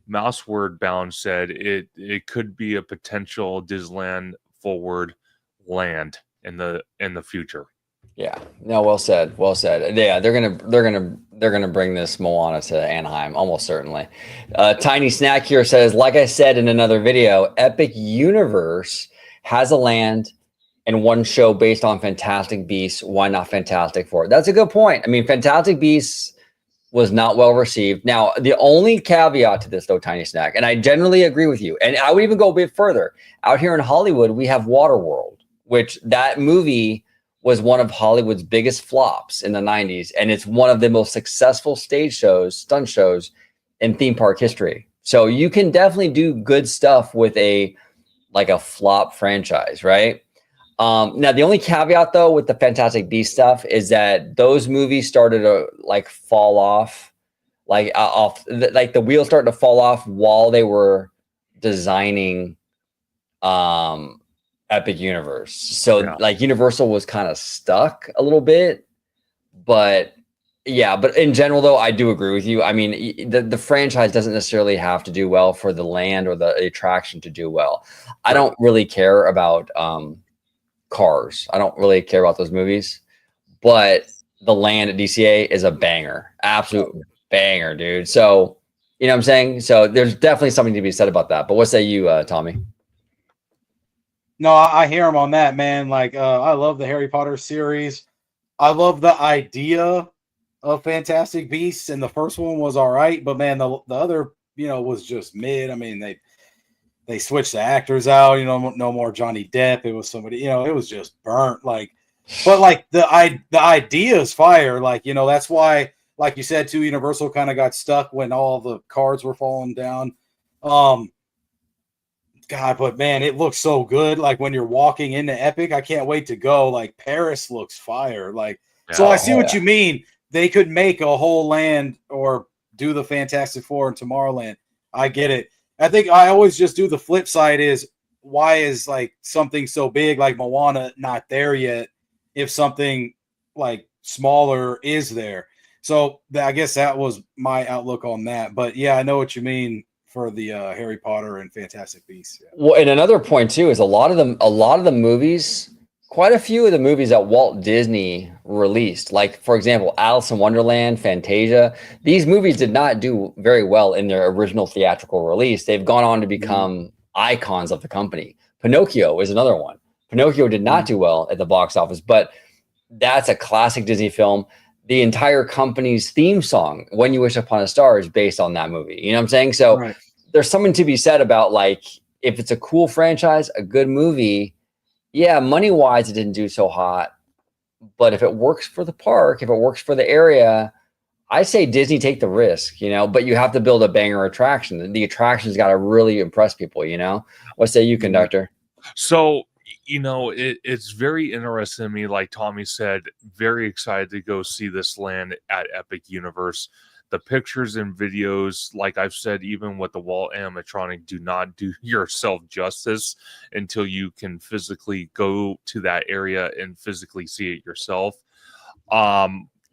Mouse Word Bound said, it could be a potential Disneyland forward land in the future. Yeah. No, well said. Yeah, they're gonna bring this Moana to Anaheim, almost certainly. Tiny Snack here says, like I said in another video, Epic Universe has a land and one show based on Fantastic Beasts. Why not Fantastic Four? That's a good point. I mean, Fantastic Beasts was not well received. Now, the only caveat to this, though, Tiny Snack, and I generally agree with you, and I would even go a bit further. Out here in Hollywood, we have Waterworld, which that movie was one of Hollywood's biggest flops in the 90s. And it's one of the most successful stage shows, stunt shows in theme park history. So you can definitely do good stuff with a flop franchise, right? Now, the only caveat, though, with the Fantastic Beasts stuff is that those movies started to fall off, the wheels started to fall off while they were designing Epic Universe. So Universal was kind of stuck a little bit, but in general, though, I do agree with you. I mean, the franchise doesn't necessarily have to do well for the land or the attraction to do well. I don't really care about Cars. I don't really care about those movies, but the land at DCA is a banger, absolute banger, dude. So, you know what I'm saying? So there's definitely something to be said about that. But what say you, Tommy? No, I hear him on that, man. Like, I love the Harry Potter series. I love the idea of Fantastic Beasts, and the first one was all right, but man, the other, was just mid. I mean, they switched the actors out. No more Johnny Depp. It was somebody. It was just burnt. But the idea is fire. That's why. like you said, too, Universal kind of got stuck when all the cards were falling down. God, but man, it looks so good. Like when you're walking into Epic, I can't wait to go. Like Paris looks fire. Like, so I see what you mean. They could make a whole land or do the Fantastic Four in Tomorrowland. I get it. I think I always just do the flip side is why is like something so big like Moana not there yet if something like smaller is there? So I guess that was my outlook on that. But yeah, I know what you mean for the Harry Potter and Fantastic Beasts. Yeah. Well, and another point too is a lot of the movies, quite a few of the movies that Walt Disney released, like for example, Alice in Wonderland, Fantasia, these movies did not do very well in their original theatrical release. They've gone on to become icons of the company. Pinocchio is another one. Pinocchio did not do well at the box office, but that's a classic Disney film. The entire company's theme song, When You Wish Upon a Star, is based on that movie. You know what I'm saying? So there's something to be said about like, if it's a cool franchise, a good movie, yeah, money-wise, it didn't do so hot. But if it works for the park, if it works for the area, I say Disney take the risk, you know, but you have to build a banger attraction. The attraction's got to really impress people, you know? What say you, Conductor? So, you know, it's very interesting to me, like Tommy said, very excited to go see this land at Epic Universe. The pictures and videos, like I've said, even with the wall animatronic, do not do yourself justice until you can physically go to that area and physically see it yourself.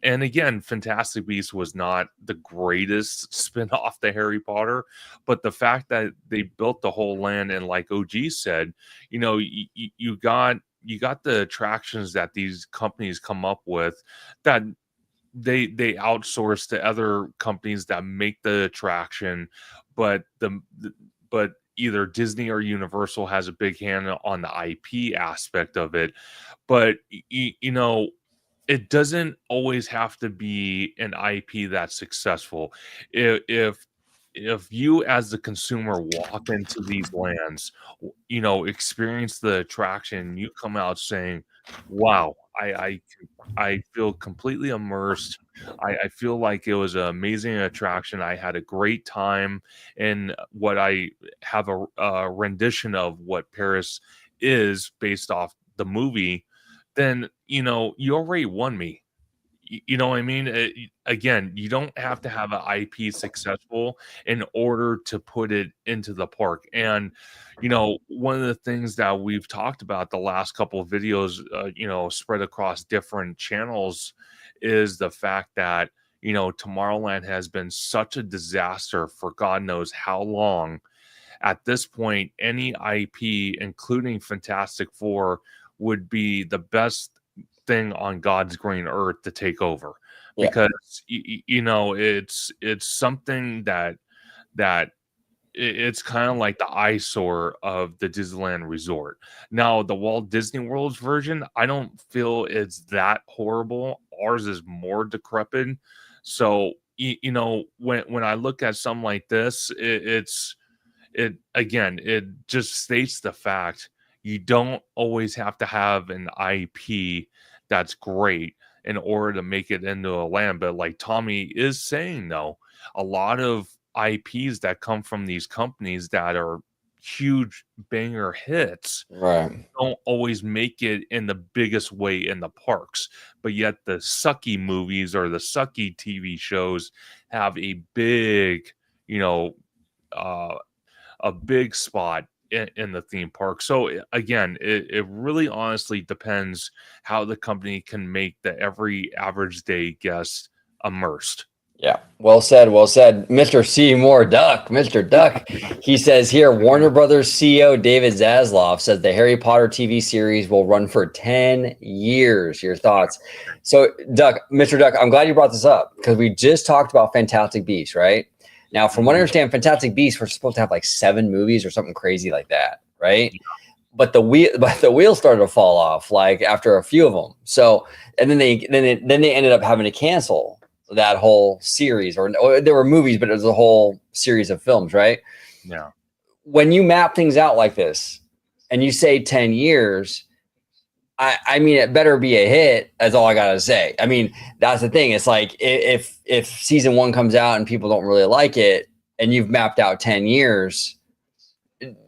And again, Fantastic Beasts was not the greatest spin-off to Harry Potter, but the fact that they built the whole land and like OG said, you know, you got the attractions that these companies come up with that they outsource to other companies that make the attraction, but either Disney or Universal has a big hand on the IP aspect of it. But you know, it doesn't always have to be an IP that's successful. If you as the consumer walk into these lands, you know, experience the attraction, you come out saying, wow, I feel completely immersed. I feel like it was an amazing attraction. I had a great time. And what I have a rendition of what Paris is based off the movie, then, you know, you already won me. You know what I mean? Again, you don't have to have an IP successful in order to put it into the park. And, you know, one of the things that we've talked about the last couple of videos, you know, spread across different channels is the fact that, you know, Tomorrowland has been such a disaster for God knows how long. At this point, any IP, including Fantastic Four, would be the best thing on God's green earth to take over, because you know, it's something that it's kind of like the eyesore of the Disneyland Resort. Now, the Walt Disney World's version, I don't feel it's that horrible. Ours is more decrepit. So you know, when I look at something like this, it again, it just states the fact you don't always have to have an IP that's great in order to make it into a land. But like Tommy is saying, though, a lot of IPs that come from these companies that are huge banger hits don't always make it in the biggest way in the parks. But yet the sucky movies or the sucky TV shows have a big, you know, a big spot in the theme park. So again, it really honestly depends how the company can make the every average day guest immersed. Yeah, well said, well said. Mr. Seymour Duck, Mr. Duck, he says here, Warner Brothers CEO David Zaslav says the Harry Potter TV series will run for 10 years. Your thoughts? So Duck, Mr. Duck, I'm glad you brought this up because we just talked about Fantastic Beasts, right? Now, from what I understand, Fantastic Beasts, we're supposed to have like 7 movies or something crazy like that, right? But the wheel started to fall off like after a few of them. So, and then they ended up having to cancel that whole series, or there were movies, but it was a whole series of films, right? Yeah. When you map things out like this, and you say 10 years, I mean, it better be a hit. That's all I gotta say. I mean, that's the thing. It's like if season 1 comes out and people don't really like it, and you've mapped out 10 years,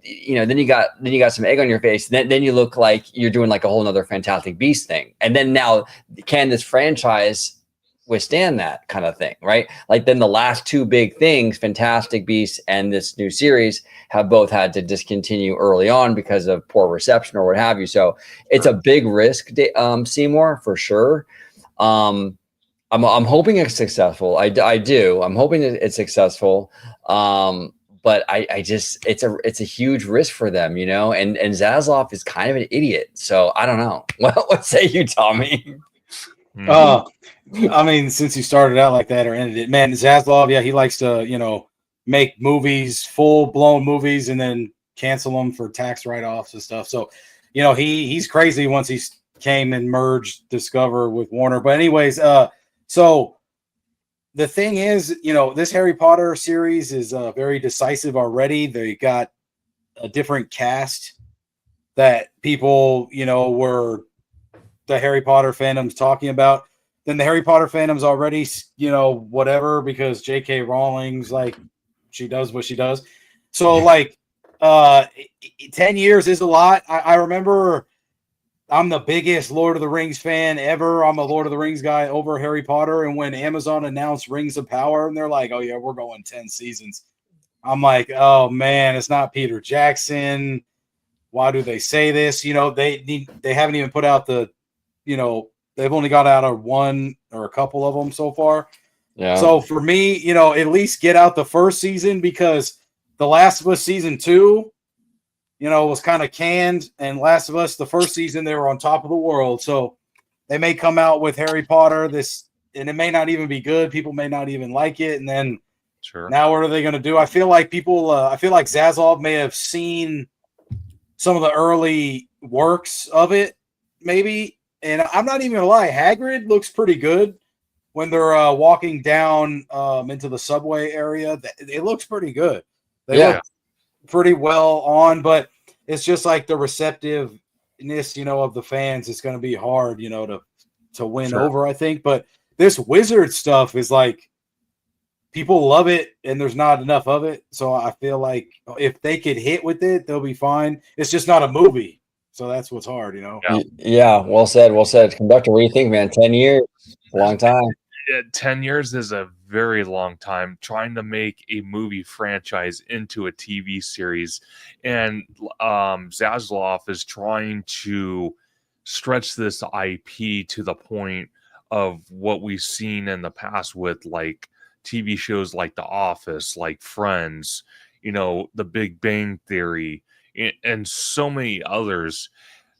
you know, then you got some egg on your face. Then you look like you're doing like a whole nother Fantastic Beast thing. And then now, can this franchise withstand that kind of thing, right? Like then the last 2 big things, Fantastic Beasts and this new series, have both had to discontinue early on because of poor reception or what have you. So it's a big risk, Seymour, for sure. I'm hoping it's successful. I do. I'm hoping it's successful. But I just, it's a huge risk for them, you know, and Zaslav is kind of an idiot. So I don't know. Well, what say you, Tommy? I mean, since you started out like that or ended it, man, Zaslav, yeah, he likes to, you know, make movies, full-blown movies, and then cancel them for tax write-offs and stuff. So, you know, he's crazy once he came and merged Discover with Warner. But anyways, so the thing is, you know, this Harry Potter series is very decisive already. They got a different cast that people, you know, were the Harry Potter fandom's talking about. Then the Harry Potter fandom's already, you know, whatever, because J.K. Rowling's like, she does what she does. So like 10 years is a lot. I remember I'm the biggest Lord of the Rings fan ever. I'm a Lord of the Rings guy over Harry Potter. And when Amazon announced Rings of Power and they're like, oh yeah, we're going 10 seasons. I'm like, oh man, it's not Peter Jackson. Why do they say this? You know, they haven't even put out the, you know, they've only got out of one or a couple of them so far. Yeah. So for me, you know, at least get out the first season, because The Last of Us season 2, you know, was kind of canned, and Last of Us, the first season, they were on top of the world. So they may come out with Harry Potter and it may not even be good. People may not even like it. And then now what are they going to do? I feel like Zaslav may have seen some of the early works of it, maybe. And I'm not even going to lie, Hagrid looks pretty good when they're walking down into the subway area. It looks pretty good. They look pretty well on, but it's just like the receptiveness, you know, of the fans is going to be hard, you know, to win over, I think. But this wizard stuff is like, people love it and there's not enough of it. So I feel like if they could hit with it, they'll be fine. It's just not a movie. So that's what's hard, you know? Yeah. Well said. Well said. Conductor, what do you think, man? 10 years, a long time. 10 years is a very long time trying to make a movie franchise into a TV series. And Zaslav is trying to stretch this IP to the point of what we've seen in the past with like TV shows like The Office, like Friends, you know, The Big Bang Theory, and so many others.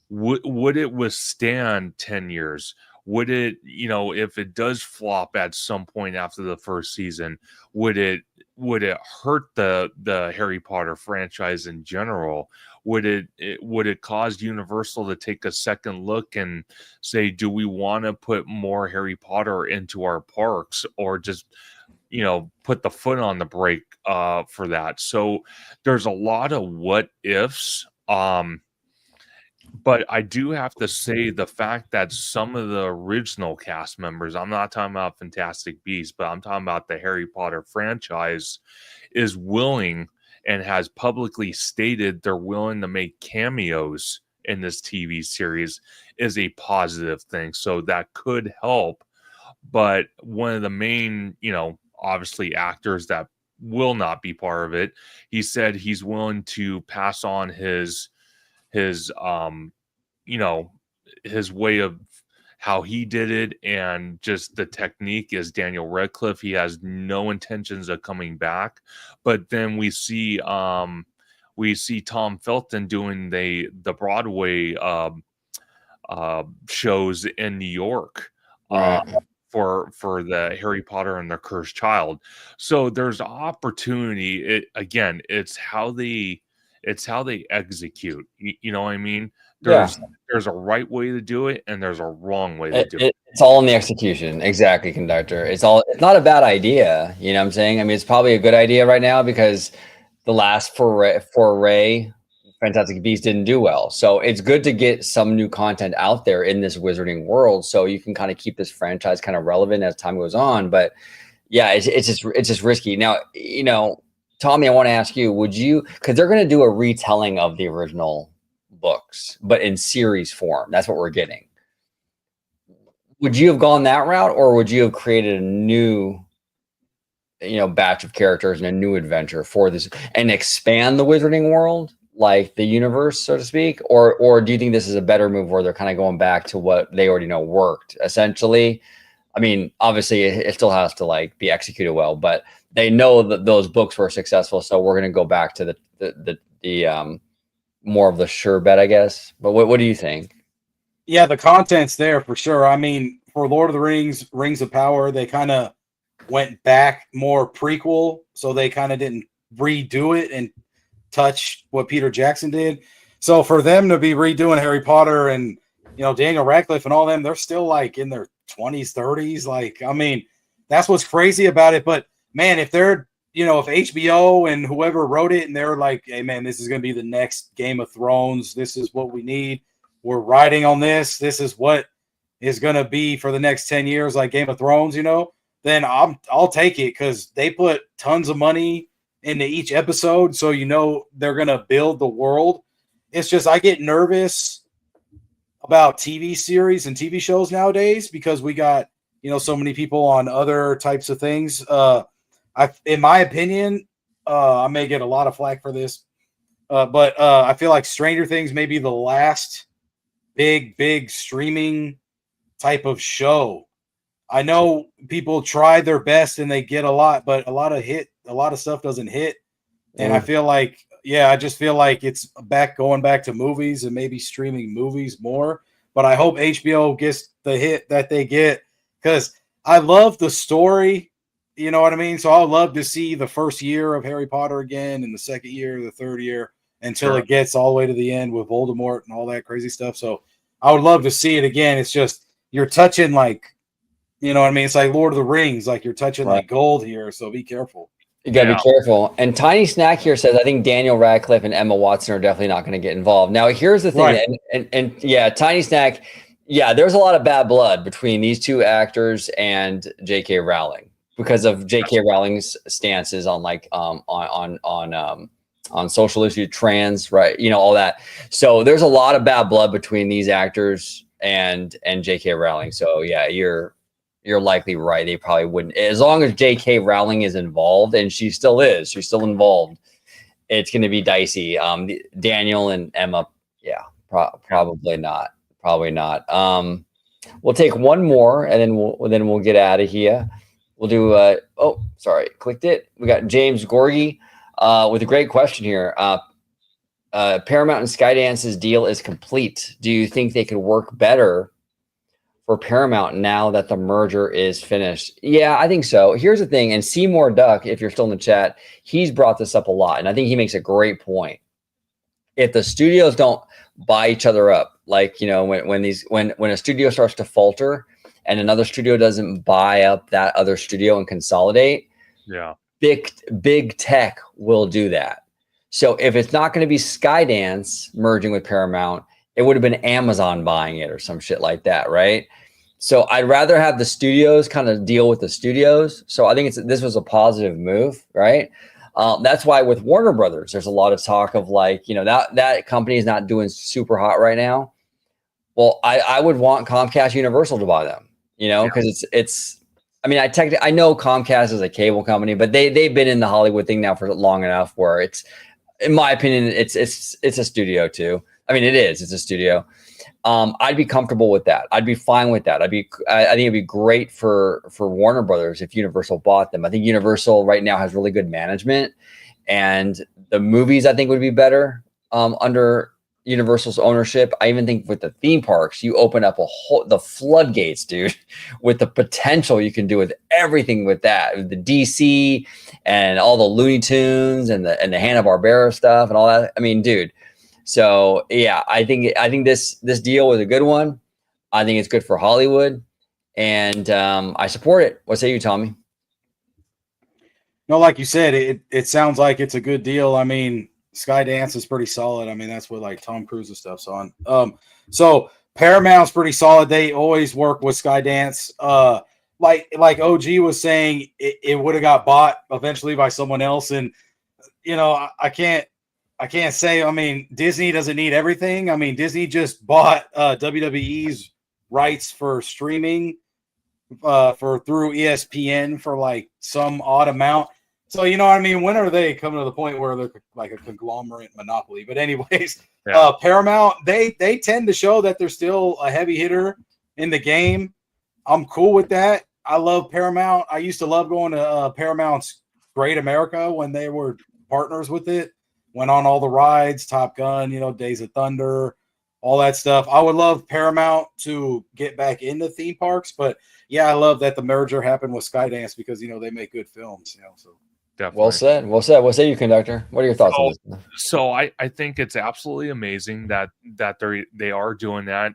Would it withstand 10 years? Would it, you know, if it does flop at some point after the first season, would it hurt the Harry Potter franchise in general? Would it cause Universal to take a second look and say, do we want to put more Harry Potter into our parks, or just, you know, put the foot on the brake for that? So there's a lot of what ifs. But I do have to say, the fact that some of the original cast members, I'm not talking about Fantastic Beasts, but I'm talking about the Harry Potter franchise, is willing and has publicly stated they're willing to make cameos in this TV series, is a positive thing. So that could help. But one of the main, you know, obviously actors that will not be part of it, he said he's willing to pass on his you know, his way of how he did it and just the technique is Daniel Radcliffe. He has no intentions of coming back. But then we see Tom Felton doing the Broadway shows in New York for the Harry Potter and the Cursed Child. So there's opportunity. It's how they execute. You know what I mean? There's a right way to do it, and there's a wrong way to do it. It's all in the execution. Exactly, Conductor. It's not a bad idea. You know what I'm saying? I mean, it's probably a good idea right now, because the last foray Fantastic Beasts didn't do well. So it's good to get some new content out there in this wizarding world, so you can kind of keep this franchise kind of relevant as time goes on. But yeah, it's just risky. Now, you know, Tommy, I want to ask you, would you, because they're going to do a retelling of the original books, but in series form. That's what we're getting. Would you have gone that route, or would you have created a new, you know, batch of characters and a new adventure for this and expand the wizarding world, like the universe, so to speak? Or do you think this is a better move where they're kind of going back to what they already know worked, essentially? I mean, obviously it still has to like be executed well, but they know that those books were successful, so we're going to go back to the more of the sure bet, I guess. But what do you think? Yeah, the content's there for sure. I mean, for Lord of the Rings, Rings of Power, they kind of went back more prequel, so they kind of didn't redo it and touch what Peter Jackson did. So for them to be redoing Harry Potter and, you know, Daniel Radcliffe and all them, they're still like in their 20s, 30s. Like, I mean, that's what's crazy about it. But man, if they're, you know, if HBO and whoever wrote it and they're like, hey man, this is going to be the next Game of Thrones, this is what we need, we're riding on this, this is what is going to be for the next 10 years, like Game of Thrones, you know, then I'll take it, because they put tons of money into each episode, so you know they're going to build the world. It's just I get nervous about TV series and TV shows nowadays, because we got, you know, so many people on other types of things. In my opinion, I may get a lot of flack for this, but I feel like Stranger Things may be the last big streaming type of show. I know people try their best and they get a lot, but a lot of stuff doesn't hit. And I feel like, I just feel like it's going back to movies and maybe streaming movies more. But I hope HBO gets the hit that they get, because I love the story. You know what I mean? So I would love to see the first year of Harry Potter again, and the second year, the third year, until it gets all the way to the end with Voldemort and all that crazy stuff. So I would love to see it again. It's just, you're touching like, you know what I mean? It's like Lord of the Rings, like you're touching like gold here. So be careful. You gotta be careful. And Tiny Snack here says, I think Daniel Radcliffe and Emma Watson are definitely not going to get involved. Now, here's the thing. And yeah, Tiny Snack. Yeah, there's a lot of bad blood between these two actors and J.K. Rowling, because of J.K. Rowling's stances on like on social issue, trans, right? You know, all that. So there's a lot of bad blood between these actors and J.K. Rowling. So yeah, you're likely right. They probably wouldn't, as long as J.K. Rowling is involved, and she still is. She's still involved. It's going to be dicey. Daniel and Emma, yeah, probably not. Probably not. We'll take one more, and then we'll get out of here. We'll do. Oh, sorry, clicked it. We got James Gorgie with a great question here. Paramount and Skydance's deal is complete. Do you think they could work better for Paramount now that the merger is finished? Yeah, I think so. Here's the thing, and Seymour Duck, if you're still in the chat, he's brought this up a lot, and I think he makes a great point. If the studios don't buy each other up, like, you know, when a studio starts to falter and another studio doesn't buy up that other studio and consolidate, big tech will do that. So if it's not going to be Skydance merging with Paramount, it would have been Amazon buying it or some shit like that, right? So I'd rather have the studios kind of deal with the studios. So I think this was a positive move, right? That's why with Warner Brothers, there's a lot of talk of like, you know, that company is not doing super hot right now. Well, I would want Comcast Universal to buy them, you know, because it's. I mean, I know Comcast is a cable company, but they've been in the Hollywood thing now for long enough where it's, in my opinion, it's a studio too. I mean, it's a studio. I'd be comfortable with that. I'd be fine with that. I think it'd be great for Warner Brothers if Universal bought them. I think Universal right now has really good management, and the movies I think would be better under Universal's ownership. I even think with the theme parks, you open up the floodgates, dude, with the potential you can do with everything with that, the DC and all the Looney Tunes and the Hanna-Barbera stuff and all that. I mean, dude. So yeah, I think this deal was a good one. I think it's good for Hollywood, and I support it. What say you, Tommy? No, like you said, it sounds like it's a good deal. I mean, Skydance is pretty solid. I mean, that's what like Tom Cruise and stuff's on. So Paramount's pretty solid. They always work with Skydance. Like OG was saying, it would have got bought eventually by someone else, and you know, I can't say. I mean, Disney doesn't need everything. I mean, Disney just bought WWE's rights for streaming for through ESPN for like some odd amount. So you know what I mean? When are they coming to the point where they're like a conglomerate monopoly? But anyways, Paramount, they tend to show that they're still a heavy hitter in the game. I'm cool with that. I love Paramount. I used to love going to Paramount's Great America when they were partners with it. Went on all the rides, Top Gun, you know, Days of Thunder, all that stuff. I would love Paramount to get back into theme parks, but yeah, I love that the merger happened with Skydance because, you know, they make good films, you know, so. Definitely. Well said. Well said. What say you, conductor? What are your thoughts on this? So I think it's absolutely amazing that they are doing that.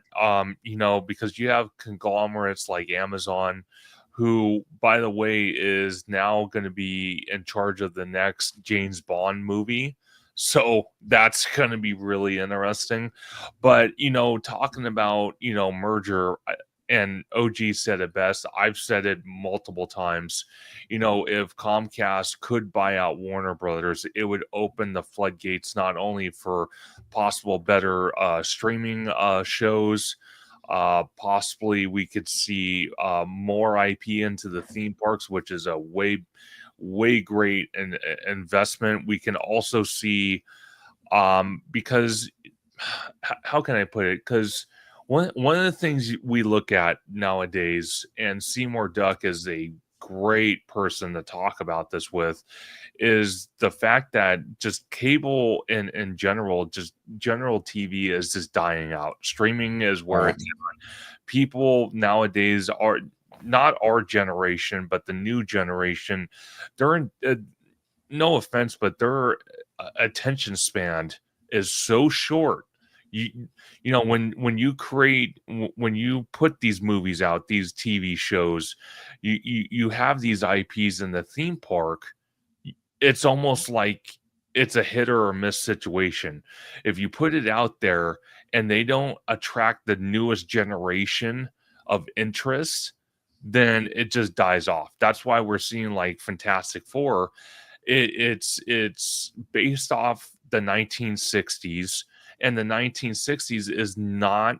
You know, because you have conglomerates like Amazon, who, by the way, is now going to be in charge of the next James Bond movie. So that's going to be really interesting. But, you know, talking about, you know, merger, and OG said it best. I've said it multiple times. You know, if Comcast could buy out Warner Brothers, it would open the floodgates not only for possible better streaming shows, possibly we could see more IP into the theme parks, which is a way great investment. We can also see, because how can I put it? Because one of the things we look at nowadays, and Seymour Duck is a great person to talk about this with, is the fact that just cable in general, just general TV is just dying out. Streaming is where it's at. People nowadays are not our generation, but the new generation. They're in, no offense, but their attention span is so short. You know, when you put these movies out, these TV shows, you have these IPs in the theme park. It's almost like it's a hit or miss situation. If you put it out there and they don't attract the newest generation of interest, then it just dies off. That's why we're seeing like Fantastic Four. It's based off the 1960s. And the 1960s is not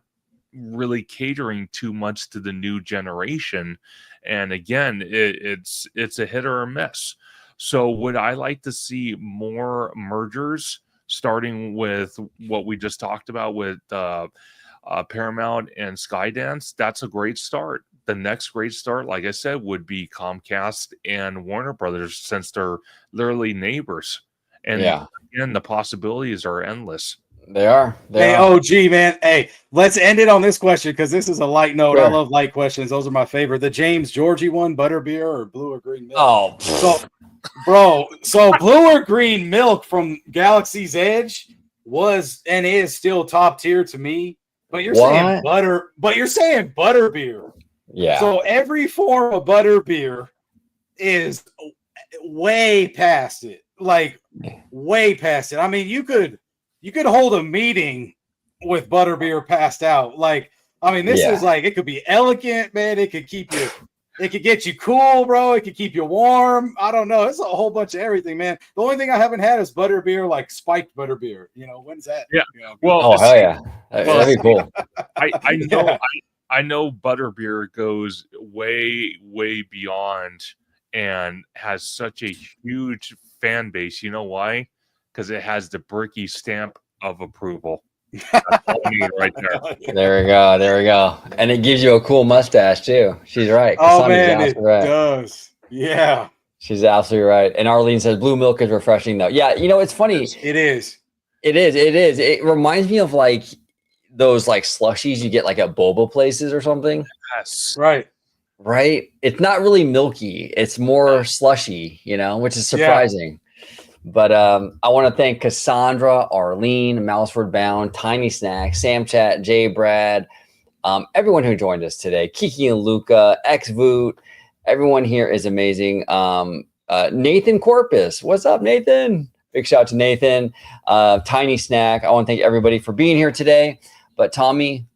really catering too much to the new generation. And again, it's a hit or a miss. So would I like to see more mergers, starting with what we just talked about with Paramount and Skydance? That's a great start. The next great start, like I said, would be Comcast and Warner Brothers, since they're literally neighbors. And again, the possibilities are endless. They are. Hey, OG, man. Hey, let's end it on this question because this is a light note. Sure. I love light questions. Those are my favorite. The James Georgie one, butterbeer or blue or green milk? Oh, so blue or green milk from Galaxy's Edge was and is still top tier to me. But you're saying butterbeer. Yeah. So every form of butterbeer is way past it. Like way past it. I mean, you could hold a meeting with butterbeer passed out. Like, I mean, this is like, it could be elegant, man. It could keep you, it could get you cool, bro. It could keep you warm. I don't know. It's a whole bunch of everything, man. The only thing I haven't had is butterbeer, like spiked butterbeer. You know, when's that? Yeah. You know, well, hell yeah. That'd be cool. I know butterbeer goes way, way beyond and has such a huge fan base. You know why? Because it has the Bricky stamp of approval. That's all I need right there. There we go. And it gives you a cool mustache too. She's right. Oh man, it does. Yeah. She's absolutely right. And Arlene says blue milk is refreshing though. Yeah, you know, it's funny. It is. It reminds me of like those like slushies you get like at boba places or something. Yes. Right. It's not really milky. It's more slushy, you know, which is surprising. Yeah. But I want to thank Cassandra, Arlene, Mouseford Bound, Tiny Snack, Sam Chat, Jay Brad, everyone who joined us today, Kiki and Luca, Xvoot, everyone here is amazing. Nathan Corpus, what's up, Nathan? Big shout out to Nathan, Tiny Snack. I want to thank everybody for being here today. But Tommy,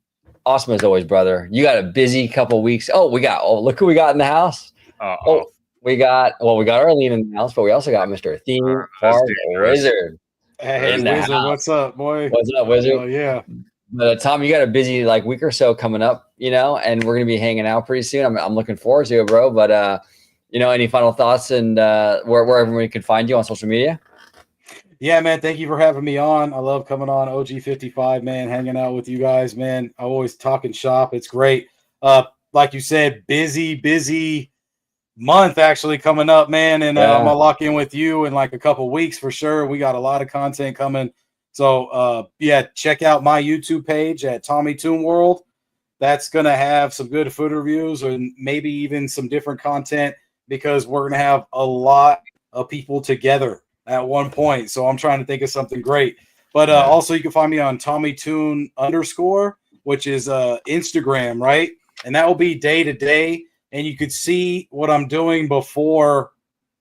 awesome as always, brother. You got a busy couple weeks. Look who we got in the house. We got Arlene in the house, but we also got Mr. Theme Park Wizard. Hey, Wizard, what's up, boy? What's up, Wizard? Oh, yeah. Tom, you got a busy week or so coming up, and we're gonna be hanging out pretty soon. I'm looking forward to it, bro. But any final thoughts and where everybody can find you on social media? Yeah, man. Thank you for having me on. I love coming on OG55, man, hanging out with you guys, man. I always talking shop. It's great. Like you said, busy month actually coming up, man. And I'm gonna lock in with you in like a couple weeks for sure. We got a lot of content coming. So check out my YouTube page at Tommy Toon World. That's gonna have some good food reviews and maybe even some different content because we're gonna have a lot of people together at one point. So I'm trying to think of something great. But also you can find me on TommyToon_, which is Instagram, right? And that will be day to day. And you could see what I'm doing before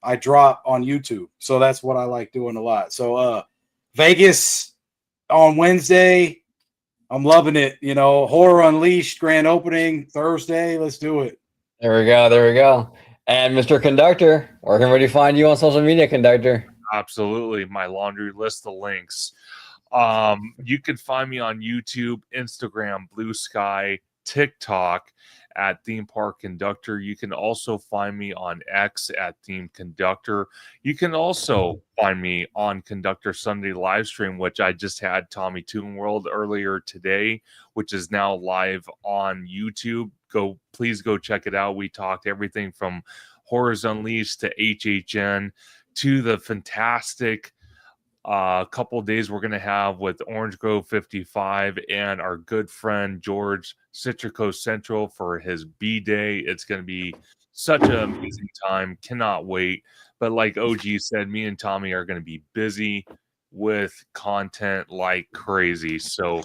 I drop on YouTube. So that's what I like doing a lot. So Vegas on Wednesday, I'm loving it. Horror Unleashed grand opening Thursday. Let's do it. There we go. And Mr. Conductor, where can everybody find you on social media, Conductor? Absolutely. My laundry list of links. You can find me on YouTube, Instagram, Blue Sky, TikTok at Theme Park Conductor. You can also find me on X at Theme Conductor. You can also find me on Conductor Sunday livestream, which I just had Tommy Toon World earlier today, which is now live on YouTube. Please go check it out. We talked everything from Horrors Unleashed to HHN to the fantastic couple days we're going to have with Orange Grove 55 and our good friend George Citrico Central for his B-Day. It's going to be such an amazing time. Cannot wait. But like OG said, me and Tommy are going to be busy with content like crazy. So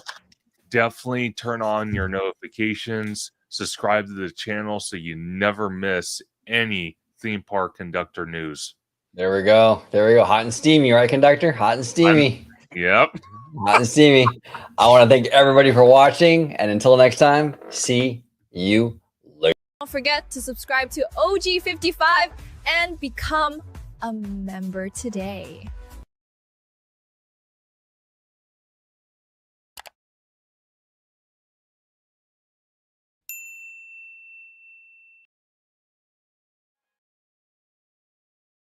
definitely turn on your notifications, subscribe to the channel so you never miss any Theme Park Conductor news. There we go. Hot and steamy, right, Conductor? Hot and steamy. Yep. Hot and steamy. I want to thank everybody for watching. And until next time, see you later. Don't forget to subscribe to OG55 and become a member today.